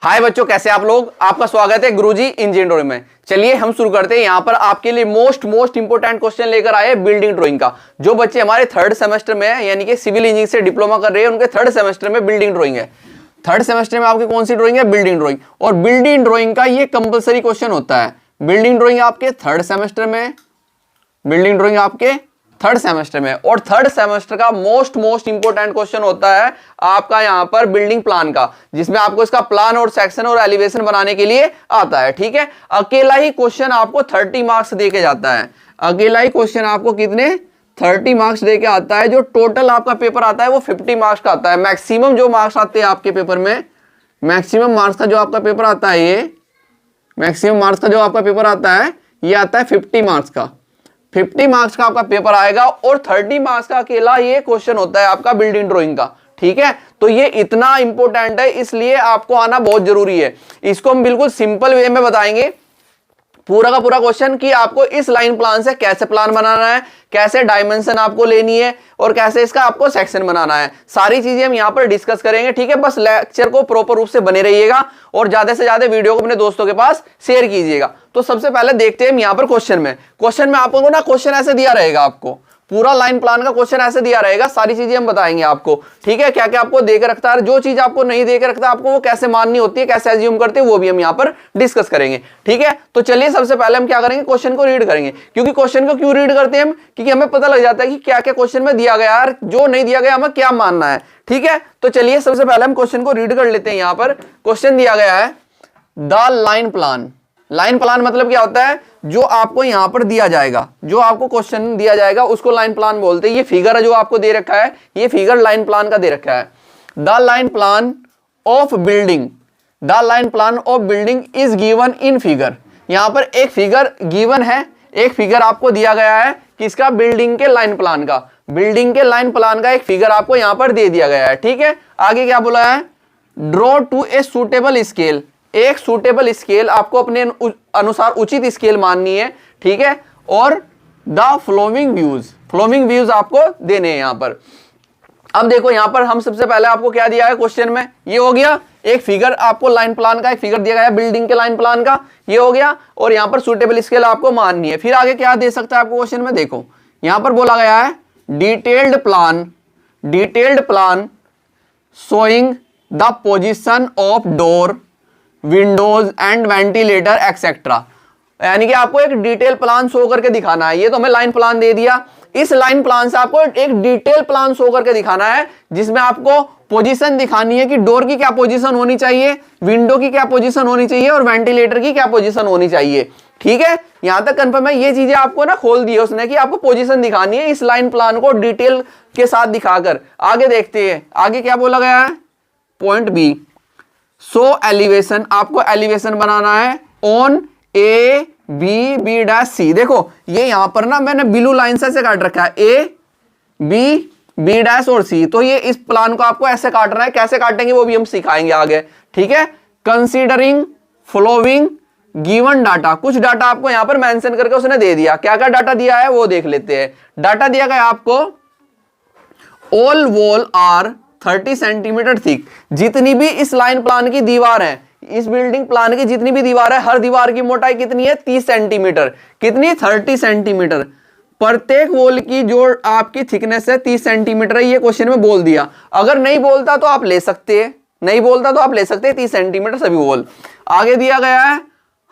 हाय बच्चों, कैसे आप लोग। आपका स्वागत है गुरुजी इंजीनियरिंग में। चलिए हम शुरू करते हैं। यहाँ पर आपके लिए मोस्ट इंपोर्टेंट क्वेश्चन लेकर आए बिल्डिंग ड्राइंग का। जो बच्चे हमारे थर्ड सेमेस्टर में है, यानी कि सिविल इंजीनियरिंग से डिप्लोमा कर रहे हैं, उनके थर्ड सेमेस्टर में बिल्डिंग ड्राइंग है। थर्ड सेमेस्टर में आपकी कौन सी ड्राइंग है? Building drawing. और बिल्डिंग ड्राइंग का ये कंपल्सरी क्वेश्चन होता है। बिल्डिंग ड्राइंग आपके थर्ड सेमेस्टर में, बिल्डिंग ड्राइंग आपके थर्ड सेमेस्टर में। और थर्ड सेमेस्टर का मोस्ट इंपोर्टेंट क्वेश्चन होता है आपका यहाँ पर बिल्डिंग प्लान का, जिसमें आपको इसका प्लान और सेक्शन और एलिवेशन बनाने के लिए आता है। ठीक है, अकेला ही क्वेश्चन आपको 30 मार्क्स दे के जाता है। अकेला ही क्वेश्चन आपको कितने 30 मार्क्स दे के आता है। जो टोटल आपका पेपर आता है वो 50 मार्क्स का आता है। मैक्सिमम जो मार्क्स आते हैं आपके पेपर में, मैक्सिमम मार्क्स का जो आपका पेपर आता है, ये मैक्सिमम मार्क्स का जो आपका पेपर आता है, ये आता है 50 मार्क्स का। 50 मार्क्स का आपका पेपर आएगा और 30 मार्क्स का अकेला ये क्वेश्चन होता है आपका बिल्डिंग ड्राइंग का। ठीक है, तो ये इतना इंपॉर्टेंट है, इसलिए आपको आना बहुत जरूरी है। इसको हम बिल्कुल सिंपल वे में बताएंगे पूरा का पूरा क्वेश्चन कि आपको इस लाइन प्लान से कैसे प्लान बनाना है, कैसे डायमेंशन आपको लेनी है और कैसे इसका आपको सेक्शन बनाना है। सारी चीजें हम यहाँ पर डिस्कस करेंगे। ठीक है, बस लेक्चर को प्रॉपर रूप से बने रहिएगा और ज्यादा से ज्यादा वीडियो को अपने दोस्तों के पास शेयर कीजिएगा। तो सबसे पहले देखते हैं यहाँ पर क्वेश्चन में आपको ना क्वेश्चन ऐसे दिया रहेगा, आपको पूरा लाइन प्लान का क्वेश्चन ऐसे दिया रहेगा। सारी चीजें हम बताएंगे आपको। ठीक है, क्या क्या आपको देकर रखता है, जो चीज आपको नहीं देकर रखता आपको वो कैसे माननी होती है, कैसे एज्यूम करते हैं, वो भी हम यहाँ पर डिस्कस करेंगे। ठीक है, तो चलिए सबसे पहले हम क्या करेंगे, क्वेश्चन को रीड करेंगे। क्योंकि क्वेश्चन को क्यों रीड करते हैं हम? क्योंकि हमें पता लग जाता है कि क्या क्या क्वेश्चन में दिया गया है, जो नहीं दिया गया हमें क्या मानना है। ठीक है, तो चलिए सबसे पहले हम क्वेश्चन को रीड कर लेते हैं। यहाँ पर क्वेश्चन दिया गया है the line plan. Line plan मतलब क्या होता है? जो आपको यहां पर दिया जाएगा, जो आपको क्वेश्चन दिया जाएगा उसको लाइन प्लान बोलते हैं। ये फिगर है जो आपको दे रखा है, ये फिगर लाइन प्लान का दे रखा है। The line plan of building, the line plan of building is given in figure. यहां पर एक फिगर गिवन है, एक फिगर आपको दिया गया है किसका? बिल्डिंग के लाइन प्लान का। बिल्डिंग के लाइन प्लान का एक फिगर आपको यहां पर दे दिया गया है। ठीक है, आगे क्या बोला है? Draw two a suitable scale. एक सूटेबल स्केल आपको अपने अनुसार उचित स्केल माननी है। ठीक है, और द फ्लोइंग व्यूज आपको देने हैं यहां पर। अब देखो यहां पर हम सबसे पहले आपको क्या दिया है क्वेश्चन में, ये हो गया एक फिगर, आपको लाइन प्लान का एक फिगर दिया गया है बिल्डिंग के लाइन प्लान का, ये हो गया। और यहां पर सूटेबल स्केल आपको माननी है। फिर आगे क्या दे सकता है आपको क्वेश्चन में? देखो यहां पर बोला गया है detailed plan showing the position of door, Windows and ventilator etcetera. यानी कि आपको एक डिटेल प्लान शो करके दिखाना है। ये तो हमें लाइन प्लान दे दिया, इस लाइन प्लान से आपको एक डिटेल प्लान शो करके दिखाना है, जिसमें आपको पोजीशन दिखानी है कि डोर की क्या पोजीशन होनी चाहिए, विंडो की क्या पोजीशन होनी चाहिए और वेंटिलेटर की क्या पोजीशन होनी चाहिए। ठीक है, यहां तक कंफर्म है। ये चीजें आपको ना खोल दी है उसने कि आपको पोजीशन दिखानी है इस लाइन प्लान को डिटेल के साथ दिखाकर। आगे देखते हैं, आगे क्या बोला गया है? पॉइंट बी, सो एलिवेशन, आपको एलिवेशन बनाना है on A B B dash C. देखो ये यहां पर ना मैंने ब्लू लाइन से काट रखा है, ए बी बी डैश और सी। तो ये इस प्लान को आपको ऐसे काटना है, कैसे काटेंगे वो भी हम सिखाएंगे आगे। ठीक है, कंसीडरिंग फ्लोइंग गिवन डाटा, कुछ डाटा आपको यहां पर मेंशन करके उसने दे दिया। क्या क्या डाटा दिया है वो देख लेते हैं। डाटा दिया गया आपको all wall are 30 centimetre thick. जितनी भी इस लाइन प्लान की दीवार है, इस बिल्डिंग प्लान की जितनी भी दीवार है, हर दीवार की मोटाई कितनी है? 30 सेंटीमीटर। कितनी? 30 सेंटीमीटर। प्रत्येक वॉल की जो आपकी थिकनेस है 30 सेंटीमीटर है। ये क्वेश्चन में बोल दिया। अगर नहीं बोलता तो आप ले सकते हैं, नहीं बोलता तो आप ले सकते हैं 30 सेंटीमीटर सभी वॉल। आगे दिया गया है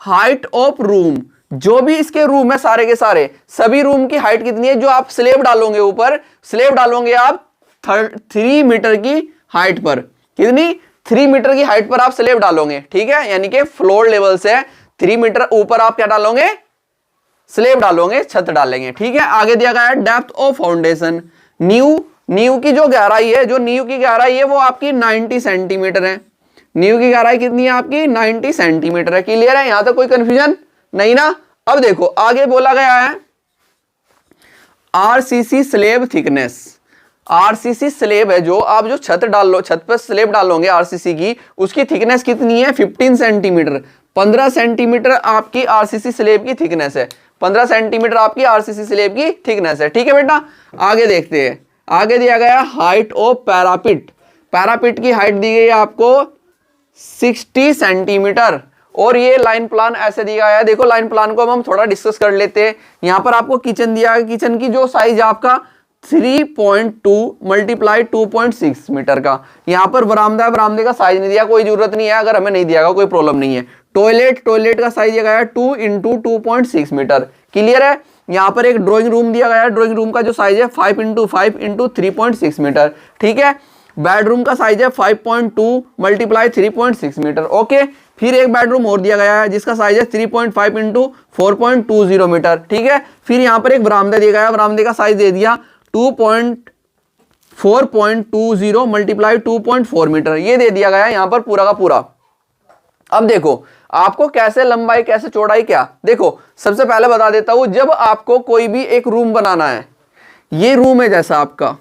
हाइट ऑफ रूम, जो भी इसके रूम है सारे के सारे, सभी रूम की हाइट कितनी है? जो आप स्लेब डालोगे ऊपर, स्लेब डालोगे आप 3 मीटर की हाइट पर। कितनी? 3 मीटर की हाइट पर आप स्लेब डालोगे। ठीक है, यानी कि फ्लोर लेवल से 3 मीटर ऊपर आप क्या डालोगे? स्लेब डालोगे, छत डालेंगे। ठीक है, आगे दिया गया है डेप्थ ऑफ फाउंडेशन। नींव की जो गहराई है, जो नींव की गहराई है वो आपकी 90 सेंटीमीटर है। नींव की गहराई कितनी है आपकी? 90 सेंटीमीटर है। क्लियर है, यहां तक कोई कंफ्यूजन नहीं ना? अब देखो आगे बोला गया है RCC slab thickness. RCC slab है जो आप जो छत पर स्लेब डालोगे आरसीसी की, उसकी थिकनेस कितनी है? 15 सेंटीमीटर। 15 सेंटीमीटर आपकी आरसीसी स्लेब की थिकनेस है। 15 सेंटीमीटर आपकी आरसीसी स्लेब की थिकनेस है। ठीक है बेटा, आगे देखते हैं। आगे दिया गया हाइट ऑफ पैरापिट। पैरापिट की हाइट दी गई है आपको 60 सेंटीमीटर। और ये लाइन प्लान ऐसे दिया गया है, देखो लाइन प्लान को अब हम थोड़ा डिस्कस कर लेते हैं। यहाँ पर आपको किचन दिया है, किचन की जो साइज है आपका 3.2 मल्टीप्लाई 2.6 मीटर का। यहाँ पर बरामदा है, बरामदे का साइज नहीं दिया, कोई जरूरत नहीं है, अगर हमें नहीं दिया कोई प्रॉब्लम नहीं है। टॉयलेट का साइज दिया गया है 2 × 2.6 मीटर। क्लियर है। यहाँ पर एक ड्राइंग रूम दिया गया है, ड्राइंग रूम का जो साइज है 5 × 5 × 3.6 मीटर। ठीक है। बेडरूम का साइज है 5.2 मल्टीप्लाई 3.6 मीटर। ओके। फिर एक बेडरूम और दिया गया है जिसका साइज है 3.5 × 4.20 मीटर। ठीक है। फिर यहाँ पर एक बरामदा दिया गया है, बरामदे का साइज दे दिया 4.20 मल्टीप्लाई 2.4 मीटर, ये दे दिया गया है यहाँ पर पूरा का पूरा। अब देखो आपको कैसे लंबाई कैसे चौड़ाई क्या, देखो सबसे पहले बता देता हूं, जब आपको कोई भी एक रूम बनाना है, ये रूम है जैसा आपका,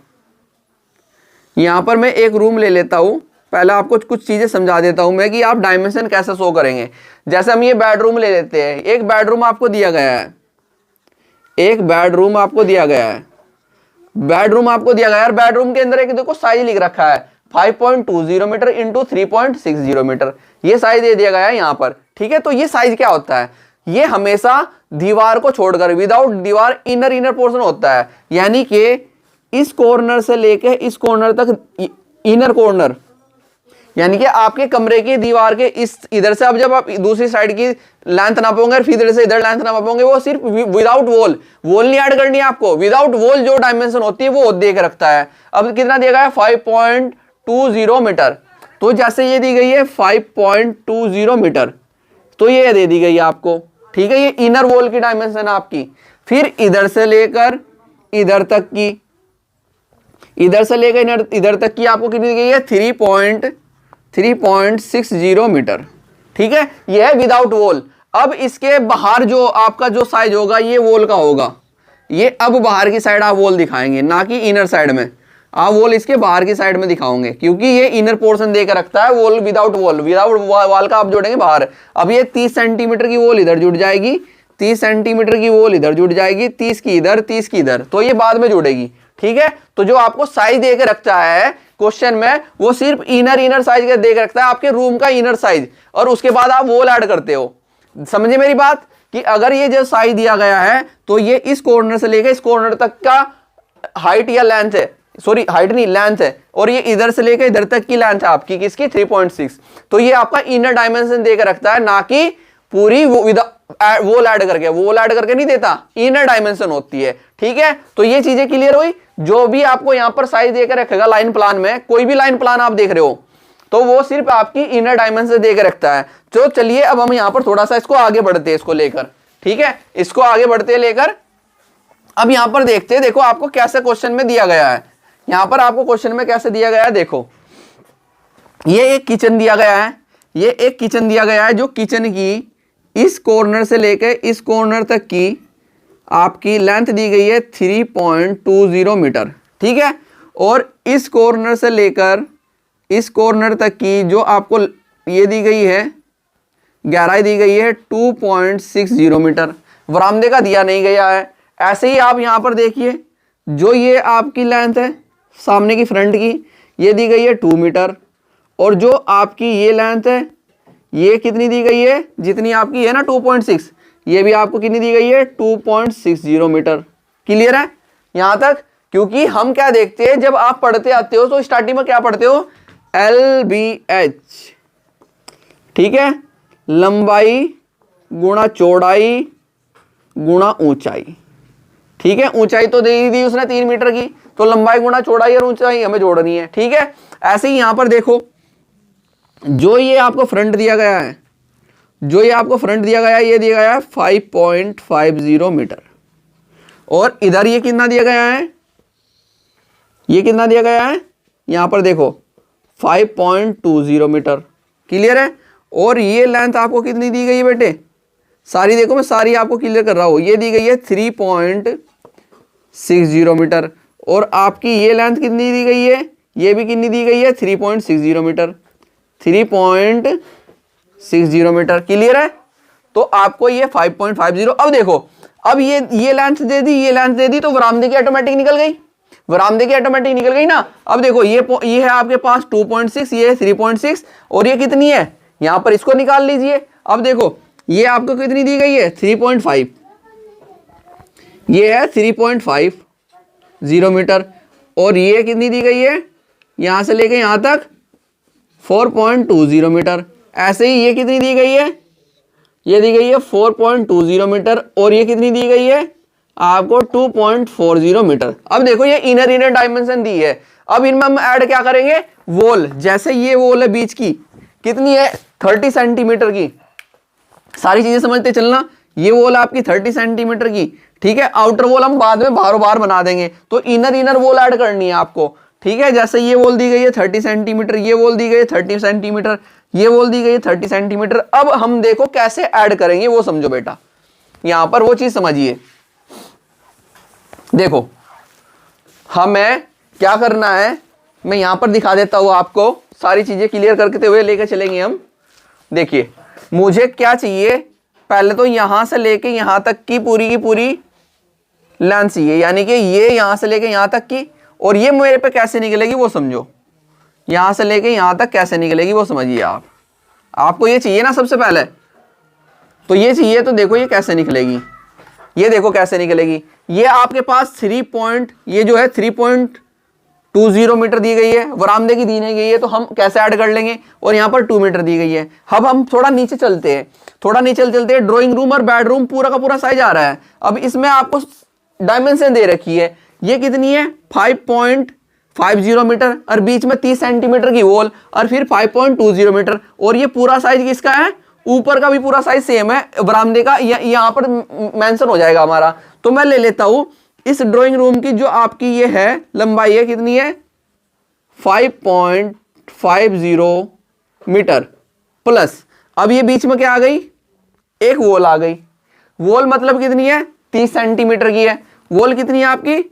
यहां पर मैं एक रूम ले लेता हूं, पहले आपको कुछ चीजें समझा देता हूं मैं कि आप डायमेंशन कैसे शो करेंगे। जैसे हम ये बेडरूम ले लेते हैं, एक बेडरूम आपको दिया गया है, एक बेडरूम आपको दिया गया है, बेडरूम आपको दिया गया है, बेडरूम के अंदर एक देखो साइज लिख रखा है 5.20 मीटर इंटू 3.60 मीटर, ये साइज दे दिया गया है यहाँ पर। ठीक है। तो ये साइज क्या होता है, ये हमेशा दीवार को छोड़कर विदाउट दीवार इनर पोर्शन होता है, यानी कि इस कॉर्नर से लेके इस कॉर्नर तक इनर कॉर्नर, यानी कि आपके कमरे की दीवार के इस इधर से अब जब आप दूसरी साइड की लेंथ नापोगे फिर इधर से इधर लेंथ नापोगे, वो सिर्फ विदाउट वॉल नहीं ऐड करनी है आपको, विदाउट वॉल जो डायमेंशन होती है वो दे के रखता है। अब कितना दिया गया है 5.20 मीटर, तो जैसे ये दी गई है 5.20 मीटर, तो ये दे दी गई है आपको। ठीक है। ये इनर वॉल की डायमेंशन है आपकी। फिर इधर से लेकर इधर तक की, इधर से लेकर इधर तक की आपको कितनी दी गई है 3.60 मीटर। ठीक है। ये है विदाउट वॉल। अब इसके बाहर जो आपका जो साइज होगा ये वॉल का होगा, ये अब बाहर की साइड आप वॉल दिखाएंगे, ना कि इनर साइड में आप वॉल इसके बाहर की साइड में दिखाओगे, क्योंकि ये इनर पोर्शन देकर रखता है वॉल विदाउट वॉल का आप जोड़ेंगे बाहर। अब ये 30 सेंटीमीटर की वॉल इधर जुड़ जाएगी, 30 सेंटीमीटर की वॉल इधर जुड़ जाएगी, 30 की इधर, 30 की इधर, तो ये बाद में जुड़ेगी। ठीक है। तो जो आपको साइज देकर रखता है क्वेश्चन में, वो सिर्फ इनर साइज का देकर रखता है, आपके रूम का इनर साइज, और उसके बाद आप वॉल ऐड करते हो। समझे मेरी बात, कि अगर ये जो साइज दिया गया है तो ये इस कॉर्नर से लेकर इस कॉर्नर तक का हाइट या लेंथ है, सॉरी हाइट नहीं लेंथ है, और ये इधर से लेकर इधर तक की लेंथ है आपकी किसकी 3.6, तो ये आपका इनर डायमेंशन देकर रखता है, ना कि पूरी वॉल ऐड करके नहीं देता, इनर डायमेंशन होती है। ठीक है। तो ये चीजें क्लियर हुई। जो भी आपको यहां पर साइज देकर रखेगा लाइन प्लान में, कोई भी लाइन प्लान आप देख रहे हो, तो वो सिर्फ आपकी इनर डायमेंशन देकर रखता है। तो चलिए अब हम यहां पर थोड़ा सा इसको आगे बढ़ते हैं, इसको लेकर। ठीक है। इसको आगे बढ़ते लेकर अब यहां पर देखते हैं, देखो आपको कैसे क्वेश्चन में दिया गया है, यहां पर आपको क्वेश्चन में कैसे दिया गया है, देखो ये एक किचन दिया गया है, ये एक किचन दिया गया है, जो किचन की इस कॉर्नर से लेकर इस कॉर्नर तक की आपकी लेंथ दी गई है 3.20 मीटर। ठीक है। और इस कॉर्नर से लेकर इस कॉर्नर तक की जो आपको ये दी गई है गहराई दी गई है 2.60 मीटर, बरामदे का दिया नहीं गया है। ऐसे ही आप यहां पर देखिए, जो ये आपकी लेंथ है सामने की फ्रंट की, ये दी गई है 2 मीटर, और जो आपकी ये लेंथ है ये कितनी दी गई है, जितनी आपकी है ना 2.6, ये भी आपको कितनी दी गई है 2.60 मीटर। क्लियर है यहां तक। क्योंकि हम क्या देखते हैं, जब आप पढ़ते आते हो तो स्टार्टिंग में क्या पढ़ते हो, LBH। ठीक है। लंबाई गुणा चौड़ाई गुणा ऊंचाई। ठीक है। ऊंचाई तो दे दी उसने 3 मीटर की, तो लंबाई गुणा चौड़ाई और ऊंचाई हमें जोड़नी है। ठीक है। ऐसे ही यहां पर देखो, जो ये आपको फ्रंट दिया गया है, जो ये आपको फ्रंट दिया गया है, ये दिया गया है 5.50 मीटर, और इधर ये कितना दिया गया है, ये कितना दिया गया है, यहां पर देखो 5.20 मीटर। क्लियर है। और ये लेंथ आपको कितनी दी गई है बेटे, सारी देखो, मैं सारी आपको क्लियर कर रहा हूं, ये दी गई है 3.60 मीटर, और आपकी ये लेंथ कितनी दी गई है, ये भी कितनी दी गई है 3.60 मीटर, 3.60 मीटर। क्लियर है। तो आपको ये 5.50, अब देखो, अब ये लेंथ दे दी, ये लेंथ दे दी, तो बरामदे की ऑटोमेटिक निकल गई। बरामदे की ऑटोमेटिक निकल गई ना। अब देखो ये है आपके पास 2.6, ये है 3.6 और ये कितनी है, यहां पर इसको निकाल लीजिए। अब देखो ये आपको कितनी दी गई है 3.5, ये है 3.50 मीटर और ये कितनी दी गई है यहां से लेके यहां तक 4.20 मीटर। ऐसे ही ये कितनी दी गई है, ये दी गई है 4.20 मीटर और ये कितनी दी गई है आपको 2.40 मीटर। अब देखो ये इनर डायमेंशन दी है। अब इनमें हम ऐड क्या करेंगे, वॉल, जैसे ये वॉल है बीच की कितनी है 30 सेंटीमीटर की, सारी चीजें समझते चलना। ये वॉल आपकी 30 सेंटीमीटर की, ठीक है। आउटर वॉल हम बाद में बार बार बना देंगे, तो इनर वॉल ऐड करनी है आपको, ठीक है। जैसे ये वॉल दी गई है 30 सेंटीमीटर, ये वॉल दी गई है 30 सेंटीमीटर, ये वॉल दी गई है 30 सेंटीमीटर। अब हम देखो कैसे ऐड करेंगे वो समझो बेटा, यहां पर वो चीज समझिए। देखो हमें क्या करना है, मैं यहां पर दिखा देता हूं आपको, सारी चीजें क्लियर करते हुए लेकर चलेंगे हम। देखिए मुझे क्या चाहिए, पहले तो यहां से लेके यहां तक की पूरी लेंथ चाहिए, यानी कि ये यहां से लेके यहां तक की, और ये मेरे पे कैसे निकलेगी वो समझो, यहां से लेके यहां तक कैसे निकलेगी वो समझिए आप। आपको ये चाहिए ना सबसे पहले, तो ये चाहिए, तो देखो ये कैसे निकलेगी, ये देखो कैसे निकलेगी। ये आपके पास ये जो है 3.20 मीटर दी गई है, बरामदे की दी नहीं गई है, तो हम कैसे ऐड कर लेंगे, और यहाँ पर 2 मीटर दी गई है। अब हम थोड़ा नीचे चलते हैं, चलते हैं। ड्राइंग रूम और बेडरूम पूरा का पूरा साइज आ रहा है। अब इसमें आपको डायमेंशन दे रखी है, ये कितनी है 5.50 मीटर और बीच में 30 सेंटीमीटर की वॉल और फिर 5.20 मीटर, और ये पूरा साइज किसका है, ऊपर का भी पूरा साइज सेम है, बरामदे का यहाँ पर मेंशन हो जाएगा हमारा। तो मैं ले लेता हूं इस ड्राइंग रूम की जो आपकी ये है लंबाई है कितनी है 5.50 मीटर प्लस, अब ये बीच में क्या आ गई, एक वॉल आ गई। वॉल मतलब कितनी है 30 सेंटीमीटर की है, वॉल कितनी है आपकी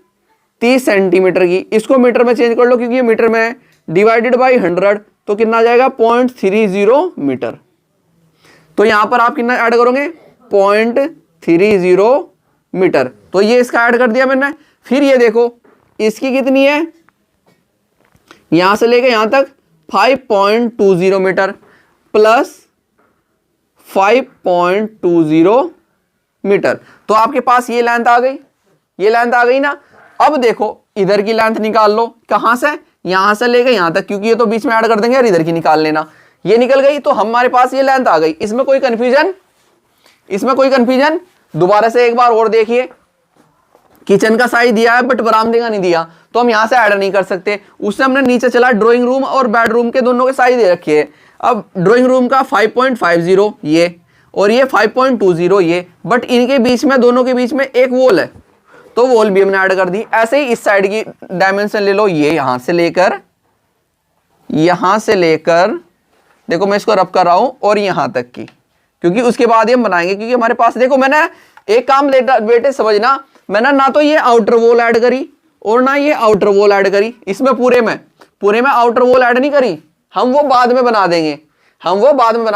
30 सेंटीमीटर की। इसको मीटर में चेंज कर लो क्योंकि ये मीटर में है, डिवाइडेड बाई 100, तो कितना आ जाएगा 0.30 मीटर। तो यहां पर आप कितना ऐड करोगे 0.30 मीटर, तो ये इसका ऐड कर दिया मैंने। फिर ये देखो इसकी कितनी है, यहां से लेके यहां तक 5.20 मीटर प्लस 5.20 मीटर, तो आपके पास ये लेंथ आ गई, ये लेंथ आ गई ना। अब देखो इधर की लेंथ निकाल लो, कहां से, यहां से लेके यहां तक, क्योंकि ये तो बीच में ऐड कर देंगे और इधर की निकाल लेना। ये निकल गई, तो हमारे पास ये लेंथ आ गई। इसमें कोई कंफ्यूजन, इसमें कोई कंफ्यूजन, दोबारा से एक बार और देखिए। किचन का साइज दिया है बट बरामदे का नहीं दिया, तो हम यहां से ऐड नहीं कर सकते। उससे हमने नीचे चला, ड्राइंग रूम और बेडरूम के दोनों के साइज दे रखे हैं। अब ड्राइंग रूम का 5.50 ये, और ये 5.20 ये, बट इनके बीच में, दोनों के बीच में एक वॉल है, तो वॉल भी हमने ऐड कर दी। ऐसे ही इस साइड की डायमेंशन ले लो, ये यहां से लेकर देखो मैं इसको रब कर रहा हूं और यहां तक की, क्योंकि उसके बाद ही हम बनाएंगे। क्योंकि हमारे पास देखो मैंने एक काम बेटे समझना, मैंने ना तो ये आउटर वॉल ऐड करी और ना ये आउटर वॉल ऐड करी, इसमें पूरे में आउटर वॉल ऐड नहीं करी, हम वो बाद में बना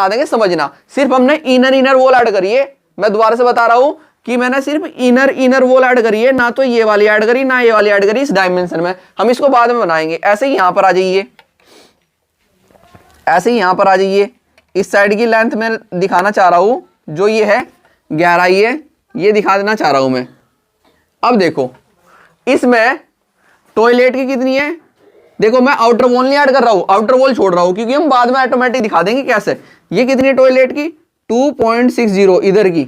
देंगे, समझना। सिर्फ हमने इनर वॉल ऐड करी है। मैं दोबारा से बता रहा हूं कि मैंने सिर्फ इनर वॉल ऐड करी है, ना तो ये वाली ऐड करी ना ये वाली ऐड करी इस डायमेंशन में, हम इसको बाद में बनाएंगे। ऐसे ही यहां पर आ जाइए, ऐसे ही यहां पर आ जाइए। इस साइड की लेंथ में दिखाना चाह रहा हूं, जो ये है गहराई है, ये दिखा देना चाह रहा हूं मैं। अब देखो इसमें टॉयलेट की कितनी है, देखो मैं आउटर वॉल नहीं ऐड कर रहा हूं, आउटर वॉल छोड़ रहा हूं, क्योंकि हम बाद में ऑटोमेटिक दिखा देंगे कैसे। ये कितनी है टॉयलेट की 2.60, इधर की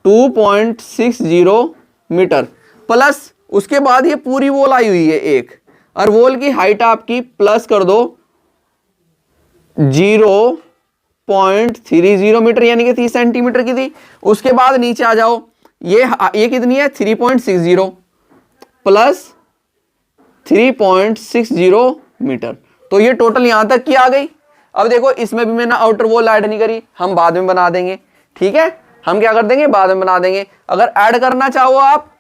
2.60 मीटर प्लस, उसके बाद ये पूरी वॉल आई हुई है एक, और वॉल की हाइट आपकी प्लस कर दो 0.30 मीटर, यानी कि 30 सेंटीमीटर की थी। उसके बाद नीचे आ जाओ, ये कितनी है 3.60 प्लस 3.60 मीटर, तो ये टोटल यहां तक की आ गई। अब देखो इसमें भी मैंने आउटर वॉल ऐड नहीं करी, हम बाद में बना देंगे, ठीक है। हम क्या कर देंगे, बाद में बना देंगे। अगर ऐड करना चाहो आप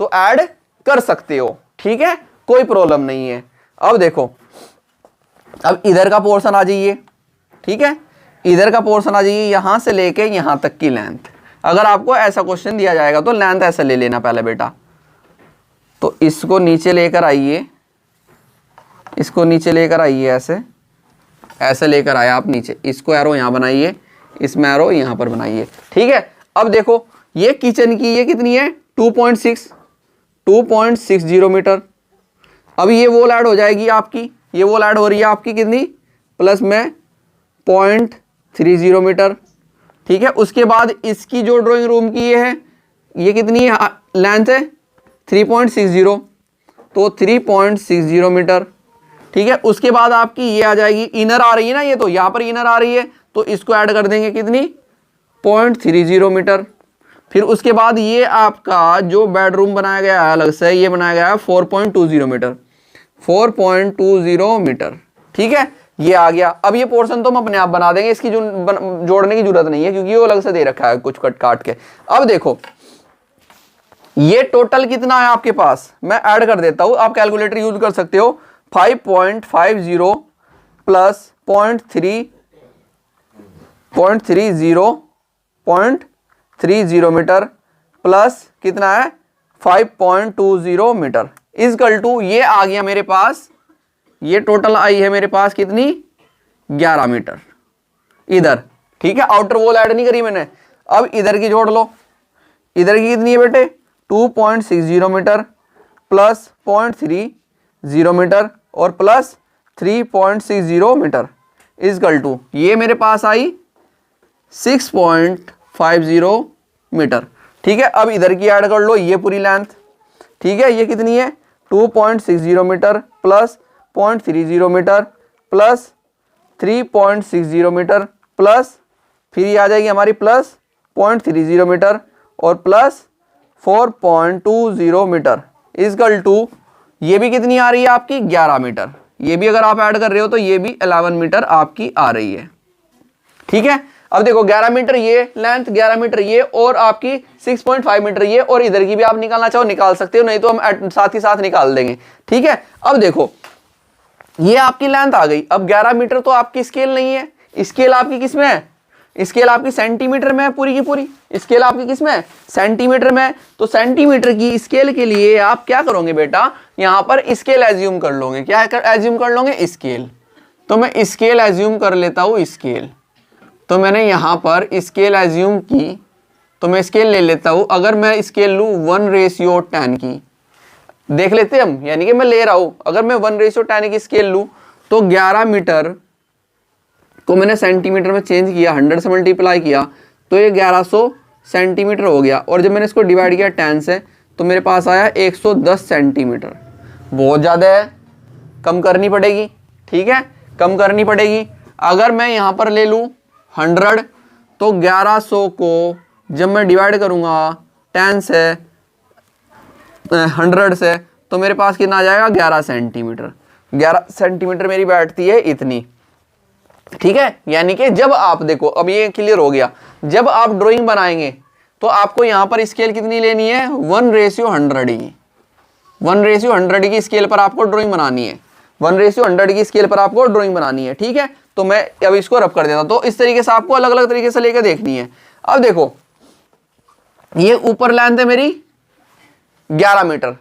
तो ऐड कर सकते हो, ठीक है, कोई प्रॉब्लम नहीं है। अब देखो, अब इधर का पोर्शन आ जाइए, ठीक है, इधर का पोर्शन आ जाइए, यहां से लेके यहां तक की लेंथ। अगर आपको ऐसा क्वेश्चन दिया जाएगा तो लेंथ ऐसे ले लेना पहले बेटा, तो इसको नीचे लेकर आइए, इसको नीचे लेकर आइए, ऐसे ऐसे लेकर आए आप नीचे, इसको एरो यहाँ बनाइए, इसमें एरो यहाँ पर बनाइए। ठीक है, अब देखो ये किचन की ये कितनी है 2.60 मीटर। अब ये वॉल ऐड हो जाएगी आपकी, ये वॉल ऐड हो रही है आपकी कितनी प्लस में 0.30 मीटर। ठीक है, उसके बाद इसकी जो ड्राइंग रूम की ये है, ये कितनी है लेंथ है 3.60, तो 3.60 मीटर। ठीक है, उसके बाद आपकी ये आ जाएगी, इनर आ रही है ना, ये तो यहाँ पर इनर आ रही है, तो इसको ऐड कर देंगे कितनी 0.30 मीटर। फिर उसके बाद ये आपका जो बेडरूम बनाया गया है अलग से, ये बनाया गया है 4.20 मीटर, 4.20 मीटर। ठीक है, ये आ गया। अब ये पोर्शन तो हम अपने आप बना देंगे, इसकी जो जोड़ने की जरूरत नहीं है क्योंकि वो अलग से दे रखा है कुछ कट काट के। अब देखो ये टोटल कितना है आपके पास, मैं ऐड कर देता हूं, आप कैलकुलेटर यूज कर सकते हो। 5.50 प्लस 0.30 मीटर प्लस कितना है 5.20 मीटर इजकल टू, ये आ गया मेरे पास, ये टोटल आई है मेरे पास कितनी 11 मीटर इधर। ठीक है, आउटर वॉल ऐड नहीं करी मैंने। अब इधर की जोड़ लो, इधर की कितनी है बेटे 2.60 मीटर प्लस 0.30 मीटर और प्लस 3.60 मीटर इजकल टू, ये मेरे पास आई 6.50 मीटर। ठीक है, अब इधर की ऐड कर लो, ये पूरी लेंथ। ठीक है, ये कितनी है 2.60 metre plus 0.30 metre plus 3.60 metre plus फिर ये आ जाएगी हमारी प्लस 0.30 मीटर और प्लस 4.20 मीटर इजकल टू, ये भी कितनी आ रही है आपकी 11 मीटर। ये भी अगर आप ऐड कर रहे हो तो ये भी 11 मीटर आपकी आ रही है। ठीक है, अब देखो 11 मीटर ये लेंथ, 11 मीटर ये और आपकी 6.5 मीटर ये, और इधर की भी आप निकालना चाहो निकाल सकते हो, नहीं तो हम साथ ही साथ निकाल देंगे। ठीक है, अब देखो ये आपकी लेंथ आ गई। अब 11 मीटर तो आपकी स्केल नहीं है, स्केल आपकी किस में है, स्केल आपकी सेंटीमीटर में है पूरी की पूरी, स्केल आपकी किस में है सेंटीमीटर में है। तो सेंटीमीटर की स्केल के लिए आप क्या करोगे बेटा, यहां पर स्केल एज्यूम कर लोगे। क्या एज्यूम कर लोगे स्केल, तो मैं स्केल एज्यूम कर लेता हूं स्केल। तो मैंने यहां पर स्केल एज्यूम की, तो मैं स्केल ले लेता हूं। अगर मैं स्केल लूं 1:10 की, देख लेते हम, यानी कि मैं ले रहा हूं, अगर मैं 1:10 की स्केल लूं तो 11 मीटर को मैंने सेंटीमीटर में चेंज किया, 100 से मल्टीप्लाई किया तो ये 1100 सेंटीमीटर हो गया। और जब मैंने इसको डिवाइड किया 10 से तो मेरे पास आया 110 सेंटीमीटर। बहुत ज़्यादा है, कम करनी पड़ेगी। ठीक है, कम करनी पड़ेगी। अगर मैं यहाँ पर ले लूँ 100 तो 1100 को जब मैं डिवाइड करूँगा 10 से 100 से तो मेरे पास कितना आ जाएगा 11 सेंटीमीटर। 11 सेंटीमीटर मेरी बैठती है इतनी। ठीक है, यानी कि जब आप देखो, अब ये क्लियर हो गया, जब आप ड्राइंग बनाएंगे तो आपको यहां पर स्केल कितनी लेनी है 1:100 की, 1:100 की स्केल पर आपको ड्राइंग बनानी है, 1:100 की स्केल पर आपको ड्राइंग बनानी है। ठीक है, तो मैं अब इसको रब कर देता हूं। तो इस तरीके से आपको अलग अलग तरीके से लेकर देखनी है। अब देखो ये ऊपर लेंथ है मेरी 11 मीटर,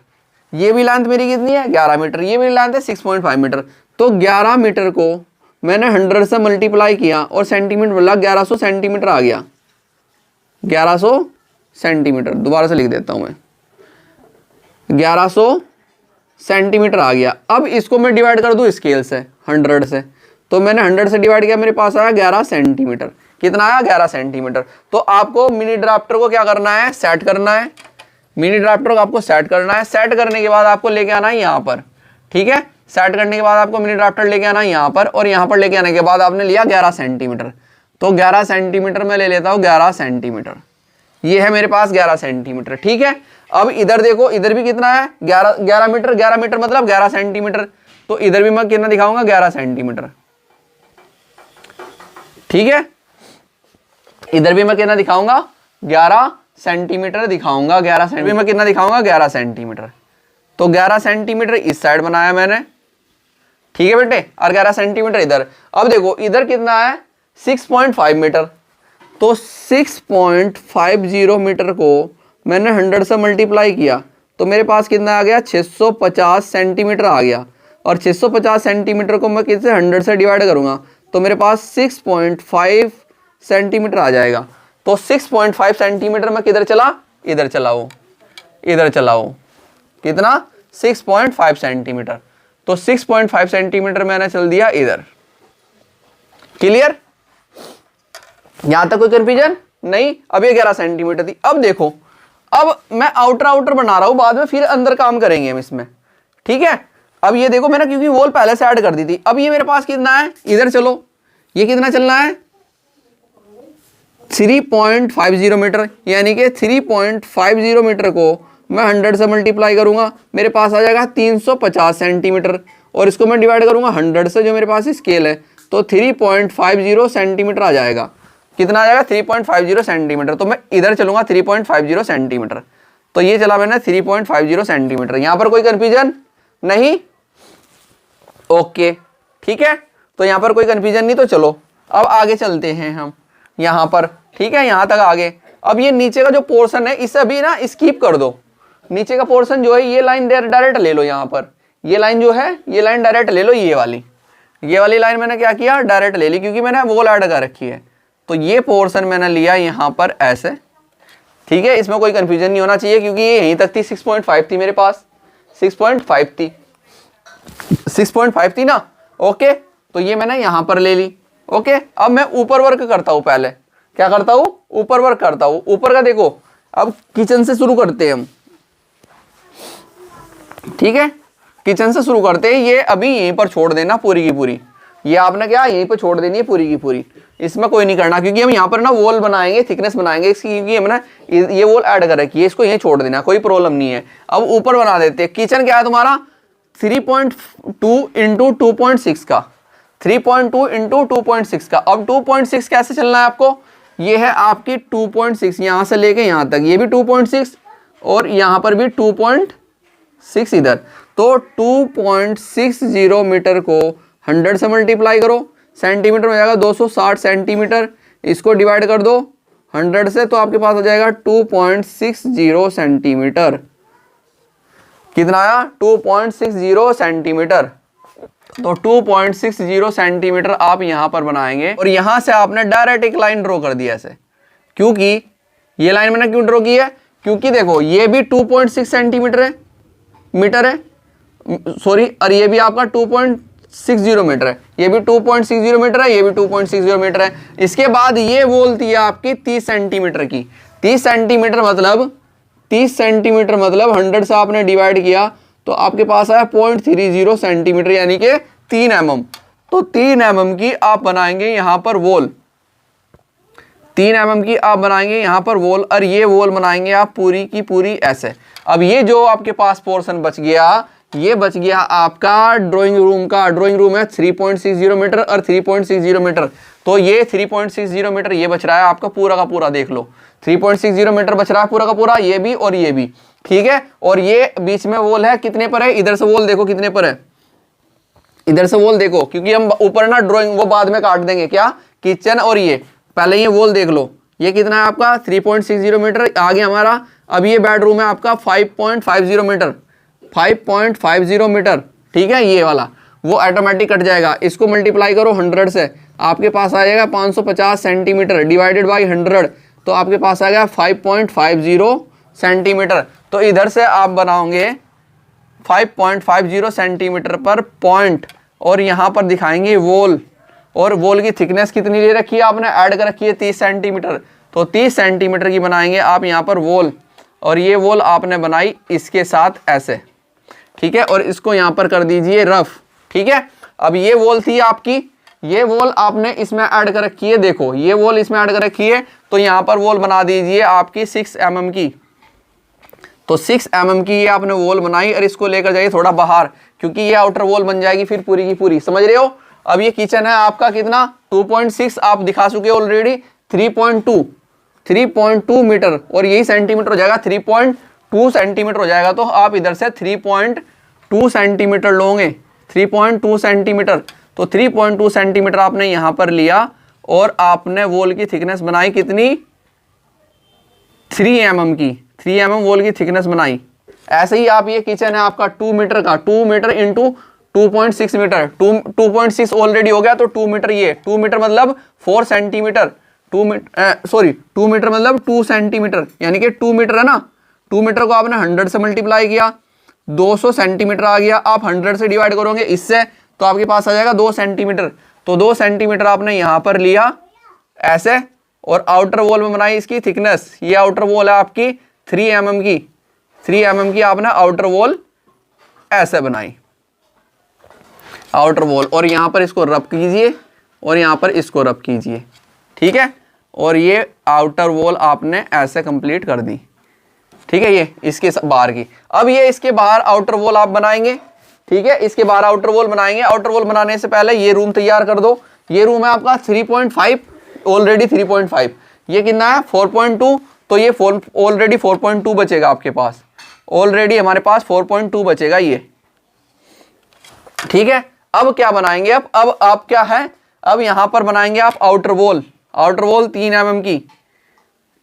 ये भी लेंथ मेरी कितनी है 11 मीटर, ये भी लेंथ है 6.5 मीटर। तो 11 मीटर को मैंने 100 से मल्टीप्लाई किया और सेंटीमीटर बोला, 1100 सेंटीमीटर आ गया, 1100 सेंटीमीटर। दोबारा से लिख देता हूं मैं, 1100 सेंटीमीटर आ गया। अब इसको मैं डिवाइड कर दूं स्केल से 100 से, तो मैंने 100 से डिवाइड किया, मेरे पास आया 11 सेंटीमीटर। कितना आया 11 सेंटीमीटर। तो आपको मिनी ड्राफ्टर को क्या करना है सेट करना है, मिनी ड्राफ्टर को आपको सेट करना है। सेट करने के बाद आपको लेके आना है यहाँ पर। ठीक है, सेट करने के बाद आपको मिनी ड्राफ्टर लेके आना है यहाँ पर, और यहाँ पर लेके आने के बाद आपने लिया 11 सेंटीमीटर। तो 11 सेंटीमीटर मैं ले लेता हूँ 11 सेंटीमीटर, ये है मेरे पास 11 सेंटीमीटर। ठीक है, अब इधर देखो, इधर भी कितना है 11 मीटर, 11 मीटर मतलब 11 सेंटीमीटर। तो इधर भी मैं कितना दिखाऊंगा 11 सेंटीमीटर। ठीक है, इधर भी मैं कितना दिखाऊंगा 11 सेंटीमीटर दिखाऊंगा, 11 सेंटीमीटर में कितना दिखाऊंगा 11 सेंटीमीटर। तो 11 सेंटीमीटर इस साइड बनाया मैंने। ठीक है बेटे, और 11 सेंटीमीटर इधर। अब देखो इधर कितना है 6.5 मीटर। तो 6.50 मीटर को मैंने 100 से मल्टीप्लाई किया तो मेरे पास कितना आ गया 650 सेंटीमीटर आ गया। और 650 सेंटीमीटर को मैं किससे 100 से डिवाइड करूंगा तो मेरे पास 6.5 सेंटीमीटर आ जाएगा। तो 6.5 सेंटीमीटर में किधर चला, इधर चला वो, इधर चला वो, कितना 6.5 सेंटीमीटर। तो 6.5 सेंटीमीटर मैंने चल दिया इधर। क्लियर, यहां तक कोई कंफ्यूजन नहीं। अब ये 11 सेंटीमीटर थी। अब देखो, अब मैं आउटर बना रहा हूं, बाद में फिर अंदर काम करेंगे हम इसमें, ठीक है। अब ये देखो मैंने क्योंकि वॉल पहले से ऐड कर दी थी। अब ये मेरे पास कितना है, इधर चलो, ये कितना चलना है 3.50 मीटर, यानी कि 3.50 मीटर को मैं 100 से मल्टीप्लाई करूंगा, मेरे पास आ जाएगा 350 सेंटीमीटर। और इसको मैं डिवाइड करूंगा 100 से, जो मेरे पास स्केल है, तो 3.50 सेंटीमीटर आ जाएगा। कितना आ जाएगा 3.50 सेंटीमीटर। तो मैं इधर चलूंगा 3.50 सेंटीमीटर। तो ये चला मैंने 3.50 सेंटीमीटर। यहां पर कोई कंफ्यूजन नहीं, ओके ठीक है। तो यहां पर कोई कंफ्यूजन नहीं। तो चलो अब आगे चलते हैं हम यहां पर, ठीक है, यहां तक आगे। अब ये नीचे का जो पोर्शन है इसे अभी ना स्किप कर दो। नीचे का पोर्शन जो है ये लाइन डायरेक्ट ले लो। यहां पर ये लाइन जो है ये लाइन डायरेक्ट ले लो। ये वाली लाइन मैंने क्या किया, डायरेक्ट ले ली, क्योंकि मैंने वॉल ऐड कर रखी है। तो ये पोर्शन मैंने लिया यहां पर ऐसे, ठीक है। इसमें कोई कंफ्यूजन नहीं होना चाहिए, क्योंकि ये यहीं तक थी, 6.5 थी मेरे पास, 6.5 थी, 6.5 थी ना, ओके। तो ये मैंने यहां पर ले ली, ओके। अब मैं ऊपर वर्क करता हूं, पहले क्या करता हूं, ऊपर वर्क करता हूं। ऊपर का देखो, अब किचन से शुरू करते हैं हम, ठीक है, किचन से शुरू करते हैं। ये अभी यहीं पर छोड़ देना पूरी की पूरी, ये आपने क्या यहीं पर छोड़ देनी है पूरी की पूरी, इसमें कोई नहीं करना, क्योंकि हम यहाँ पर ना वॉल बनाएंगे, थिकनेस बनाएंगे इसकी, क्योंकि हम ना ये वॉल ऐड कर रखी है, इसको यहीं छोड़ देना, कोई प्रॉब्लम नहीं है। अब ऊपर बना देते हैं। किचन क्या है तुम्हारा 3.2 इंटू 2.6 का, 3.2 इंटू 2.6 का। अब 2.6 कैसे चलना है आपको, ये है आपकी 2.6, यहां से लेके यहां तक, ये भी 2.6 और यहां पर भी 2.6 इधर। तो 2.60 मीटर को 100 से मल्टीप्लाई करो, सेंटीमीटर में जाएगा 260 सेंटीमीटर। इसको डिवाइड कर दो 100 से, तो आपके पास आ जाएगा 2.60 सेंटीमीटर। कितना आया 2.60 सेंटीमीटर। तो 2.60 सेंटीमीटर आप यहां पर बनाएंगे। और यहां से आपने डायरेक्ट एक लाइन ड्रॉ कर दिया ऐसे, क्योंकि ये लाइन मैंने क्यों ड्रॉ की है, क्योंकि देखो ये भी 2.6 सेंटीमीटर है, मीटर है, सॉरी, और ये भी आपका 2.60 मीटर है, ये भी 2.60 मीटर है, ये भी 2.60 मीटर है। इसके बाद ये वॉल थी आपकी 30 सेंटीमीटर की। 30 सेंटीमीटर मतलब 30 सेंटीमीटर मतलब 100 से आपने डिवाइड किया तो आपके पास आया 0.30 सेंटीमीटर, यानी कि 3 mm। तो 3 mm की आप बनाएंगे यहां पर वॉल, 3 mm की आप बनाएंगे यहां पर वॉल। और ये वॉल बनाएंगे आप पूरी की पूरी ऐसे। अब ये जो आपके पास पोर्शन बच गया, ये बच गया आपका ड्राइंग रूम का। ड्राइंग रूम है 3.60 मीटर और 3.60 मीटर। तो ये 3.60 मीटर ये बच रहा है आपका पूरा का पूरा, देख लो 3.60 मीटर बच रहा है पूरा का पूरा, ये भी और ये भी, ठीक है। और ये बीच में वॉल है, कितने पर है, इधर से वॉल देखो कितने पर है, इधर से वॉल देखो, क्योंकि हम ऊपर ना ड्राइंग वो बाद में काट देंगे, क्या किचन और ये पहले ये वॉल देख लो, ये कितना है आपका 3.60 मीटर आगे हमारा। अब ये बेडरूम है आपका 5.50 मीटर, 5.50 मीटर, ठीक है। ये वाला वो ऑटोमेटिक कट जाएगा, इसको मल्टीप्लाई करो 100 से, आपके पास आ जाएगा 550 सेंटीमीटर डिवाइडेड बाई 100, तो आपके पास आ गया 5.50 सेंटीमीटर। तो इधर से आप बनाओगे 5.50 सेंटीमीटर पर पॉइंट, और यहाँ पर दिखाएंगे वॉल, और वॉल की थिकनेस कितनी ले रखी है आपने, ऐड कर रखी है 30 सेंटीमीटर। तो 30 सेंटीमीटर की बनाएंगे आप यहाँ पर वॉल, और ये वॉल आपने बनाई इसके साथ ऐसे, ठीक है। और इसको यहाँ पर कर दीजिए रफ, ठीक है। अब ये वॉल थी आपकी, ये वॉल आपने इसमें ऐड कर रखी है, देखो ये वॉल इसमें ऐड कर रखी है। तो यहाँ पर वॉल बना दीजिए आपकी 6 mm की। तो 6 mm की ये आपने वॉल बनाई, और इसको लेकर जाइए थोड़ा बाहर, क्योंकि ये आउटर वॉल बन जाएगी फिर पूरी की पूरी, समझ रहे हो। अब ये किचन है आपका कितना 2.6 आप दिखा चुके ऑलरेडी, 3.2 मीटर, और यही सेंटीमीटर हो जाएगा 3.2 सेंटीमीटर हो जाएगा। तो आप इधर से 3.2 सेंटीमीटर लोगे, 3.2 सेंटीमीटर। तो 3.2 सेंटीमीटर आपने यहां पर लिया, और आपने वॉल की थिकनेस बनाई कितनी 3 mm की, 3 mm वॉल की थिकनेस बनाई, ऐसे ही आप, ये किचन है आपका 2 मीटर का, 2 मीटर इंटू 2.6 मीटर, 2.6 ऑलरेडी हो गया, तो 2 मीटर, ये 2 मीटर मतलब 4 सेंटीमीटर, 2 मीटर मतलब 2 सेंटीमीटर, यानी कि 2 मीटर है ना, 2 मीटर को आपने 100 से मल्टीप्लाई किया, 200 सेंटीमीटर आ गया। आप 100 से डिवाइड करोगे इससे, तो आपके पास आ जाएगा 2 सेंटीमीटर। तो 2 सेंटीमीटर आपने यहां पर लिया ऐसे, और आउटर वॉल में बनाई इसकी थिकनेस, ये आउटर वॉल है आपकी 3 mm की, 3 mm की आपने आउटर वॉल ऐसे बनाई, आउटर वॉल, और यहां पर इसको रब कीजिए और यहां पर इसको रब कीजिए, ठीक है। और ये आउटर वॉल आपने ऐसे कंप्लीट कर दी, ठीक है, ये इसके बाहर की। अब ये इसके बाहर आउटर वॉल आप बनाएंगे, ठीक है, इसके बाहर आउटर वॉल बनाएंगे। आउटर वॉल बनाने से पहले ये रूम तैयार कर दो। ये रूम है आपका 3.5, ऑलरेडी 3.5, ये कितना है 4.2, तो ये ऑलरेडी 4.2 बचेगा आपके पास, ऑलरेडी हमारे पास 4.2 बचेगा ये, ठीक है। अब क्या बनाएंगे, अब आप क्या है, अब यहां पर बनाएंगे आप outer wall, outer wall 3 mm की,